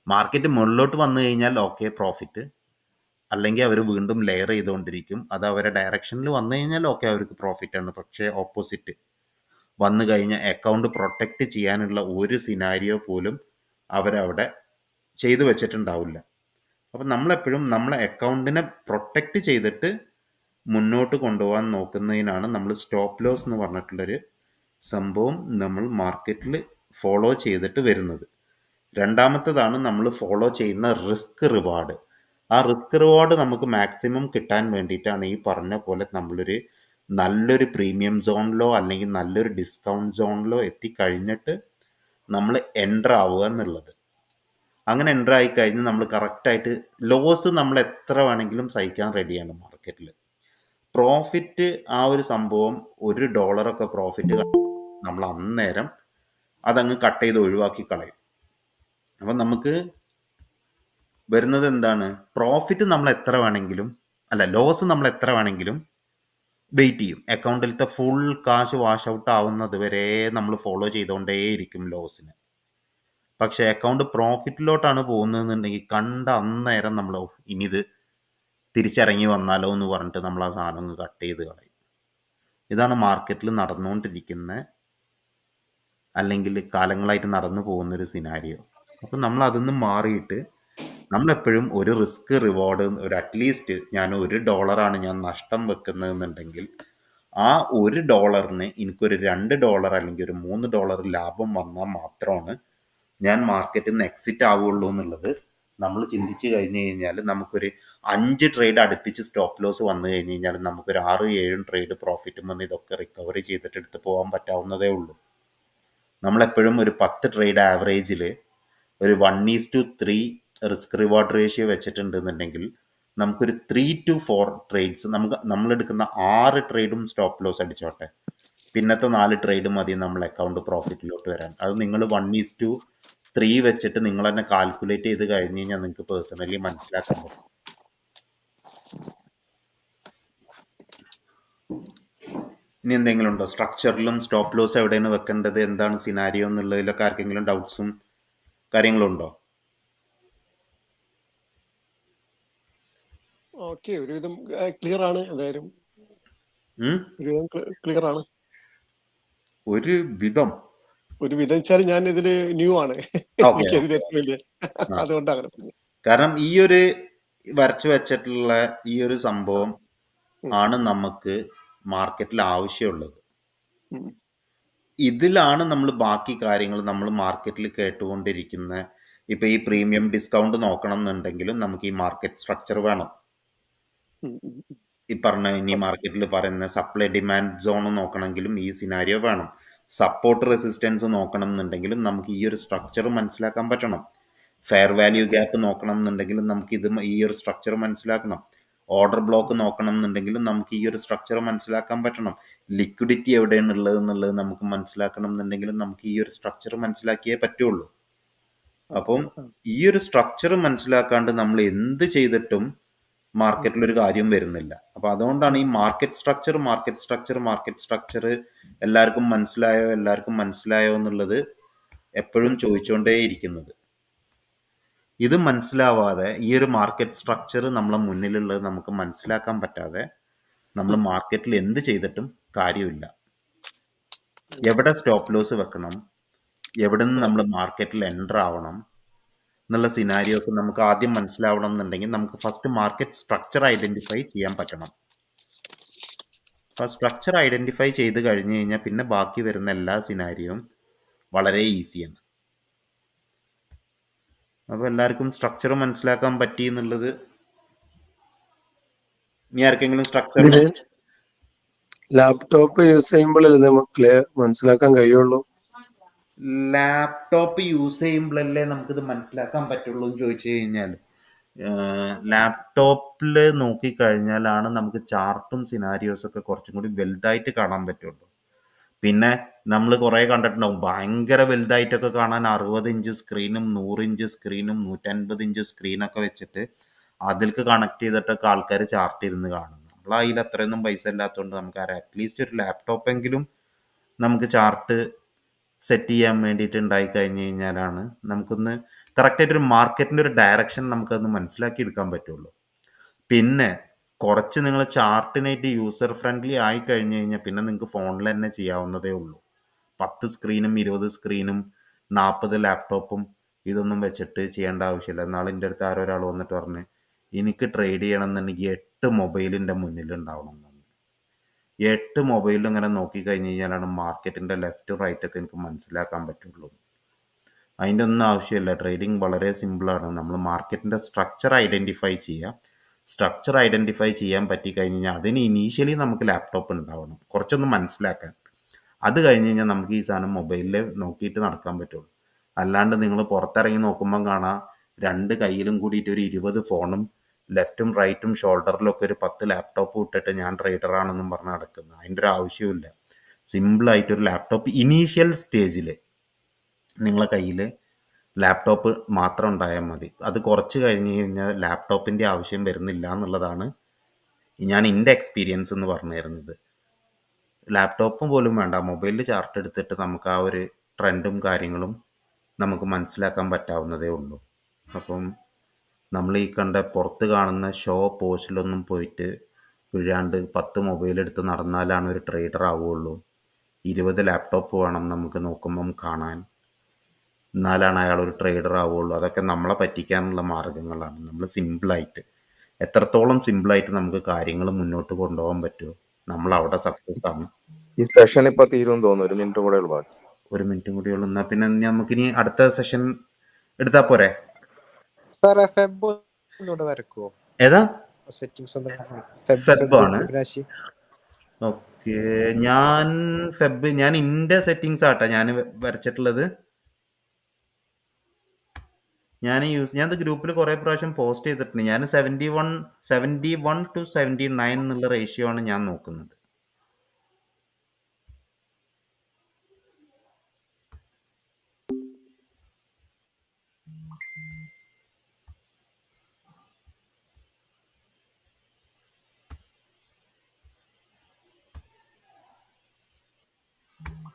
മാർക്കറ്റ് മുകളിലോട്ട് വന്നു കഴിഞ്ഞാൽ ഓക്കെ പ്രോഫിറ്റ്, അല്ലെങ്കിൽ അവർ വീണ്ടും ലെയർ ചെയ്തുകൊണ്ടിരിക്കും. അത് അവരുടെ ഡയറക്ഷനിൽ വന്നു കഴിഞ്ഞാൽ ഓക്കെ അവർക്ക് പ്രോഫിറ്റാണ്. പക്ഷേ ഓപ്പോസിറ്റ് വന്നു കഴിഞ്ഞാൽ അക്കൗണ്ട് പ്രൊട്ടക്റ്റ് ചെയ്യാനുള്ള ഒരു സിനാരിയോ പോലും അവരവിടെ ചെയ്തു വെച്ചിട്ടുണ്ടാവില്ല. അപ്പം നമ്മളെപ്പോഴും നമ്മളെ അക്കൗണ്ടിനെ പ്രൊട്ടക്റ്റ് ചെയ്തിട്ട് മുന്നോട്ട് കൊണ്ടുപോകാൻ നോക്കുന്നതിനാണ് നമ്മൾ സ്റ്റോപ്പ് ലോസ് എന്ന് പറഞ്ഞിട്ടുള്ളൊരു സംഭവം നമ്മൾ മാർക്കറ്റിൽ ഫോളോ ചെയ്തിട്ട് വരുന്നത്. രണ്ടാമത്തേതാണ് നമ്മൾ ഫോളോ ചെയ്യുന്ന റിസ്ക് റിവാർഡ്. ആ റിസ്ക് റിവാർഡ് നമുക്ക് മാക്സിമം കിട്ടാൻ വേണ്ടിയിട്ടാണ് ഈ പറഞ്ഞ പോലെ നമ്മളൊരു നല്ലൊരു പ്രീമിയം സോണിലോ അല്ലെങ്കിൽ നല്ലൊരു ഡിസ്കൗണ്ട് സോണിലോ എത്തിക്കഴിഞ്ഞിട്ട് നമ്മൾ എൻ്റർ ആവുക എന്നുള്ളത്. അങ്ങനെ എൻ്റർ ആയി കഴിഞ്ഞ് നമ്മൾ കറക്റ്റായിട്ട് ലോസ് നമ്മൾ എത്ര വേണമെങ്കിലും സഹിക്കാൻ റെഡിയാണ് മാർക്കറ്റിൽ. പ്രോഫിറ്റ് ആ ഒരു സംഭവം $1 പ്രോഫിറ്റ് നമ്മൾ അന്നേരം അതങ്ങ് കട്ട് ചെയ്ത് ഒഴിവാക്കി കളയും. അപ്പം നമുക്ക് വരുന്നത് എന്താണ്, പ്രോഫിറ്റ് നമ്മൾ എത്ര വേണമെങ്കിലും ലോസ് നമ്മൾ എത്ര വേണമെങ്കിലും വെയിറ്റ് ചെയ്യും. അക്കൗണ്ടിലത്തെ ഫുൾ കാശ് വാഷ് ഔട്ട് ആവുന്നത് വരെ നമ്മൾ ഫോളോ ചെയ്തുകൊണ്ടേയിരിക്കും ലോസിന്. പക്ഷേ അക്കൗണ്ട് പ്രോഫിറ്റിലോട്ടാണ് പോകുന്നതെന്നുണ്ടെങ്കിൽ കണ്ട അന്നേരം നമ്മൾ ഇനിയിത് തിരിച്ചിറങ്ങി വന്നാലോ എന്ന് പറഞ്ഞിട്ട് നമ്മൾ ആ സാധനം ഒന്ന് കട്ട് ചെയ്ത് കളയും. ഇതാണ് മാർക്കറ്റിൽ നടന്നുകൊണ്ടിരിക്കുന്ന, അല്ലെങ്കിൽ കാലങ്ങളായിട്ട് നടന്നു പോകുന്നൊരു സിനാരിയോ. അപ്പം നമ്മൾ അതിൽ നിന്ന് മാറിയിട്ട് നമ്മളെപ്പോഴും ഒരു റിസ്ക് റിവാർഡ്, ഒരു അറ്റ്ലീസ്റ്റ് ഞാൻ $1 ഞാൻ നഷ്ടം വെക്കുന്നതെന്നുണ്ടെങ്കിൽ ആ $1 എനിക്കൊരു $2 അല്ലെങ്കിൽ ഒരു $3 ലാഭം വന്നാൽ മാത്രമാണ് ഞാൻ മാർക്കറ്റിൽ നിന്ന് എക്സിറ്റ് ആവുള്ളൂ എന്നുള്ളത് നമ്മൾ ചിന്തിച്ച് കഴിഞ്ഞ് കഴിഞ്ഞാൽ നമുക്കൊരു 5 ട്രേഡ് അടുപ്പിച്ച് സ്റ്റോപ്പ് ലോസ് വന്നു കഴിഞ്ഞ് കഴിഞ്ഞാൽ നമുക്കൊരു 6-7 ട്രേഡ് പ്രോഫിറ്റും വന്ന് ഇതൊക്കെ റിക്കവറി ചെയ്തിട്ട് എടുത്ത് പോകാൻ പറ്റാവുന്നതേ ഉള്ളൂ. നമ്മളെപ്പോഴും ഒരു 10 ട്രേഡ് ആവറേജിൽ ഒരു 1:3 റിസ്ക് റിവാർഡ് റേഷ്യോ വെച്ചിട്ടുണ്ടെന്നുണ്ടെങ്കിൽ നമുക്കൊരു 3 to 4 ട്രേഡ്സ്, നമ്മളെടുക്കുന്ന 6 ട്രേഡും സ്റ്റോപ്പ് ലോസ് അടിച്ചോട്ടെ, പിന്നത്തെ 4 ട്രേഡ് മതി നമ്മൾ അക്കൗണ്ട് പ്രോഫിറ്റിലോട്ട് വരാൻ. അത് നിങ്ങൾ 1:3 വെച്ചിട്ട് നിങ്ങൾ തന്നെ കാൽക്കുലേറ്റ് ചെയ്ത് കഴിഞ്ഞ് കഴിഞ്ഞാൽ നിങ്ങൾക്ക് പേഴ്സണലി മനസ്സിലാക്കാൻ പറ്റും. ഇനി എന്തെങ്കിലും ഉണ്ടോ? സ്ട്രക്ചറിലും സ്റ്റോപ്പ് ലോസ് എവിടെയാണ് വെക്കേണ്ടത്, എന്താണ് സിനാരിയോ എന്നുള്ളതിലൊക്കെ ആർക്കെങ്കിലും ഡൗട്ട്സും കാര്യങ്ങളും ഉണ്ടോ? ഓക്കെ, ഒരുവിധം ക്ലിയർ ആണ്. എന്തായാലും ഒരുവിധം ക്ലിയർ ആണ്. ഒരു വിധം വെച്ചാൽ ഞാൻ ഇതില് ന്യൂ ആണ്. ഓക്കെ, എനിക്കത് പറ്റില്ല, അതുകൊണ്ട് അങ്ങനെ പറഞ്ഞു. കാരണം ഈ ഒരു വരച്ചു വെച്ചിട്ടുള്ള ഈ ഒരു സംഭവം ആണ് നമുക്ക് മാർക്കറ്റിൽ ആവശ്യമുള്ളത്. ഇതിലാണ് നമ്മൾ ബാക്കി കാര്യങ്ങൾ നമ്മൾ മാർക്കറ്റിൽ കേട്ടുകൊണ്ടിരിക്കുന്ന, ഇപ്പൊ ഈ പ്രീമിയം ഡിസ്കൗണ്ട് നോക്കണം എന്നുണ്ടെങ്കിലും നമുക്ക് ഈ മാർക്കറ്റ് സ്ട്രക്ചർ വേണം. ഈ പറഞ്ഞ ഇനി മാർക്കറ്റിൽ പറയുന്ന സപ്ലൈ ഡിമാൻഡ് സോൺ നോക്കണമെങ്കിലും ഈ സിനാരിയോ വേണം. സപ്പോർട്ട് റെസിസ്റ്റൻസ് നോക്കണം എന്നുണ്ടെങ്കിലും നമുക്ക് ഈ ഒരു സ്ട്രക്ചർ മനസ്സിലാക്കാൻ പറ്റണം. ഫെയർ വാല്യൂ ഗ്യാപ്പ് നോക്കണം എന്നുണ്ടെങ്കിലും നമുക്ക് ഈ ഒരു സ്ട്രക്ചർ മനസ്സിലാക്കണം. ഓർഡർ ബ്ലോക്ക് നോക്കണം എന്നുണ്ടെങ്കിലും നമുക്ക് ഈ ഒരു സ്ട്രക്ചർ മനസ്സിലാക്കാൻ പറ്റണം. ലിക്വിഡിറ്റി എവിടെയാണ് ഉള്ളത് എന്നുള്ളത് നമുക്ക് മനസ്സിലാക്കണം എന്നുണ്ടെങ്കിലും നമുക്ക് ഈ ഒരു സ്ട്രക്ചർ മനസ്സിലാക്കിയേ പറ്റുള്ളൂ. അപ്പം ഈ ഒരു സ്ട്രക്ചർ മനസ്സിലാക്കാണ്ട് നമ്മൾ എന്ത് ചെയ്തിട്ടും മാർക്കറ്റിൽ ഒരു കാര്യം വരുന്നില്ല. അപ്പം അതുകൊണ്ടാണ് ഈ മാർക്കറ്റ് സ്ട്രക്ചർ എല്ലാവർക്കും മനസ്സിലായോ എന്നുള്ളത് എപ്പോഴും ചോദിച്ചുകൊണ്ടേയിരിക്കുന്നത്. ഇത് മനസ്സിലാവാതെ ഈ ഒരു മാർക്കറ്റ് സ്ട്രക്ചർ നമ്മളെ മുന്നിലുള്ളത് നമുക്ക് മനസ്സിലാക്കാൻ പറ്റാതെ നമ്മൾ മാർക്കറ്റിൽ എന്ത് ചെയ്തിട്ടും കാര്യമില്ല. എവിടെ സ്റ്റോപ്പ് ലോസ് വെക്കണം, എവിടെ നിന്ന് നമ്മൾ മാർക്കറ്റിൽ എൻ്റർ ആവണം എന്നുള്ള സിനാരിയോ ഒക്കെ നമുക്ക് ആദ്യം മനസ്സിലാവണം എന്നുണ്ടെങ്കിൽ നമുക്ക് ഫസ്റ്റ് മാർക്കറ്റ് സ്ട്രക്ചർ ഐഡൻറ്റിഫൈ ചെയ്യാൻ പറ്റണം. അപ്പോൾ സ്ട്രക്ചർ ഐഡൻറ്റിഫൈ ചെയ്ത് കഴിഞ്ഞ് കഴിഞ്ഞാൽ പിന്നെ ബാക്കി വരുന്ന എല്ലാ സിനാരിയോയും വളരെ ഈസിയാണ്. അപ്പോൾ എല്ലാവർക്കും സ്ട്രക്ചർ മനസ്സിലാക്കാൻ പറ്റി എന്നുള്ളത്. ഇനി ആർക്കെങ്കിലും സ്ട്രക്ചർ ലാപ്ടോപ്പ് യൂസ് ചെയ്യുമ്പോഴല്ലേ നമുക്ക് മനസ്സിലാക്കാൻ കഴിയുള്ളൂ? ലാപ്ടോപ്പ് യൂസ് ചെയ്യുമ്പോഴല്ലേ നമുക്കിത് മനസ്സിലാക്കാൻ പറ്റുള്ളൂ എന്ന് ചോദിച്ചു കഴിഞ്ഞാൽ ലാപ്ടോപ്പിൽ നോക്കിക്കഴിഞ്ഞാലാണ് നമുക്ക് ചാർട്ടും സിനാരിയോസൊക്കെ കുറച്ചും കൂടി വലുതായിട്ട് കാണാൻ പറ്റുള്ളൂ. പിന്നെ നമ്മൾ കുറേ കണ്ടിട്ടുണ്ടാവും ഭയങ്കര വലുതായിട്ടൊക്കെ കാണാൻ 60 ഇഞ്ച് സ്ക്രീനും 100 ഇഞ്ച് സ്ക്രീനും 150 ഇഞ്ച് സ്ക്രീനൊക്കെ വെച്ചിട്ട് അതിലേക്ക് കണക്ട് ചെയ്തിട്ടൊക്കെ ആൾക്കാർ ചാർട്ട് ഇരുന്ന് കാണും. നമ്മൾ അതിൽ അത്രയൊന്നും പൈസ ഇല്ലാത്തതുകൊണ്ട് നമുക്ക് അറ്റ്ലീസ്റ്റ് ഒരു ലാപ്ടോപ്പെങ്കിലും നമുക്ക് ചാർട്ട് സെറ്റ് ചെയ്യാൻ വേണ്ടിയിട്ട് ഉണ്ടായി കഴിഞ്ഞ് കഴിഞ്ഞാലാണ് നമുക്കൊന്ന് കറക്റ്റായിട്ടൊരു മാർക്കറ്റിൻ്റെ ഒരു ഡയറക്ഷൻ നമുക്കതൊന്ന് മനസ്സിലാക്കി എടുക്കാൻ പറ്റുള്ളൂ. പിന്നെ കുറച്ച് നിങ്ങൾ ചാർട്ടിനായിട്ട് യൂസർ ഫ്രണ്ട്ലി ആയി കഴിഞ്ഞ് കഴിഞ്ഞാൽ പിന്നെ നിങ്ങൾക്ക് ഫോണിൽ തന്നെ ചെയ്യാവുന്നതേ ഉള്ളൂ. 10 സ്ക്രീനും 20 സ്ക്രീനും 40 ലാപ്ടോപ്പും ഇതൊന്നും വെച്ചിട്ട് ചെയ്യേണ്ട ആവശ്യമില്ല. നാളെ എൻ്റെ അടുത്ത് ഒരാൾ വന്നിട്ട് പറഞ്ഞ് എനിക്ക് ട്രേഡ് ചെയ്യണമെന്നുണ്ടെങ്കിൽ 8 മൊബൈലിൻ്റെ മുന്നിലുണ്ടാവണം. 8 മൊബൈലിൽ ഇങ്ങനെ നോക്കിക്കഴിഞ്ഞ് കഴിഞ്ഞാലാണ് മാർക്കറ്റിൻ്റെ ലെഫ്റ്റ് റൈറ്റൊക്കെ എനിക്ക് മനസ്സിലാക്കാൻ പറ്റുള്ളൂ. അതിൻ്റെ ഒന്നും ആവശ്യമില്ല. ട്രേഡിങ് വളരെ സിമ്പിളാണ്. നമ്മൾ മാർക്കറ്റിൻ്റെ സ്ട്രക്ചർ ഐഡൻറ്റിഫൈ ചെയ്യുക. സ്ട്രക്ചർ ഐഡൻറ്റിഫൈ ചെയ്യാൻ പറ്റി കഴിഞ്ഞ് കഴിഞ്ഞാൽ അതിന് ഇനീഷ്യലി നമുക്ക് ലാപ്ടോപ്പ് ഉണ്ടാവണം, കുറച്ചൊന്ന് മനസ്സിലാക്കാൻ. അത് കഴിഞ്ഞ് കഴിഞ്ഞാൽ നമുക്ക് ഈ സാധനം മൊബൈലിൽ നോക്കിയിട്ട് നടക്കാൻ പറ്റുള്ളൂ. അല്ലാണ്ട് നിങ്ങൾ പുറത്തിറങ്ങി നോക്കുമ്പം കാണാം 2 കയ്യിലും കൂടിയിട്ട് ഒരു 20 ഫോണും ലെഫ്റ്റും റൈറ്റും ഷോൾഡറിലൊക്കെ ഒരു 10 ലാപ്ടോപ്പ് ഇട്ടിട്ട് ഞാൻ ട്രേഡറാണെന്നും പറഞ്ഞ് നടക്കുന്നത്. അതിൻ്റെ ഒരു ആവശ്യമില്ല. സിമ്പിളായിട്ടൊരു ലാപ്ടോപ്പ് ഇനീഷ്യൽ സ്റ്റേജിൽ നിങ്ങളെ കയ്യിൽ ലാപ്ടോപ്പ് മാത്രം ഉണ്ടായാൽ മതി. അത് കുറച്ച് കഴിഞ്ഞ് കഴിഞ്ഞാൽ ലാപ്ടോപ്പിൻ്റെ ആവശ്യം വരുന്നില്ല എന്നുള്ളതാണ് ഞാൻ എൻ്റെ എക്സ്പീരിയൻസ് എന്ന് പറഞ്ഞു തരുന്നത്. ലാപ്ടോപ്പ് പോലും വേണ്ട, മൊബൈലിൽ ചാർട്ട് എടുത്തിട്ട് നമുക്ക് ആ ഒരു ട്രെൻഡും കാര്യങ്ങളും നമുക്ക് മനസ്സിലാക്കാൻ പറ്റാവുന്നതേ ഉള്ളൂ. അപ്പം നമ്മൾ ഈ കണ്ട പുറത്ത് കാണുന്ന ഷോ പോസ്റ്റിലൊന്നും പോയിട്ട് വീഴാണ്ട് 10 മൊബൈൽ എടുത്ത് നടന്നാലാണ് ഒരു ട്രേഡർ ആവുകയുള്ളൂ. 20 ലാപ്ടോപ്പ് വേണം നമുക്ക് നോക്കുമ്പം കാണാൻ, എന്നാലാണ് അയാൾ ഒരു ട്രേഡർ ആവുകയുള്ളൂ. അതൊക്കെ നമ്മളെ പറ്റിക്കാനുള്ള മാർഗങ്ങളാണ്. നമ്മൾ സിമ്പിളായിട്ട്, എത്രത്തോളം സിമ്പിളായിട്ട് നമുക്ക് കാര്യങ്ങൾ മുന്നോട്ട് കൊണ്ടുപോകാൻ പറ്റുമോ നമ്മൾ അവിടെ സക്സസ് ആണ്. ഈ സെഷൻ ഇപ്പൊ തീരും തോന്നുന്നു. 1 മിനിറ്റ് കൂടെ ഉള്ളു ബാക്കി. 1 മിനിറ്റും കൂടി ഉള്ളൂ. എന്നാൽ പിന്നെ നമുക്കിനി അടുത്ത സെഷൻ എടുത്താൽ പോരെ? സാറേ ഫെബ് ഒന്നുകൂടെ വരക്കുവോ? ഏതാ സെറ്റിംഗ്സ് ഒന്ന് ഫെബ് ആണ്? ഫെബ്രുവരി. ഓക്കെ, ഞാൻ ഇൻ്റെ സെറ്റിങ്സ് ആട്ടാ ഞാൻ വരച്ചിട്ടുള്ളത്. ഞാൻ ഗ്രൂപ്പിൽ കുറേ പ്രാവശ്യം പോസ്റ്റ് ചെയ്തിട്ടുണ്ട്. ഞാൻ 71 to 79 എന്നുള്ള റേഷ്യോ ആണ് ഞാൻ നോക്കുന്നത്.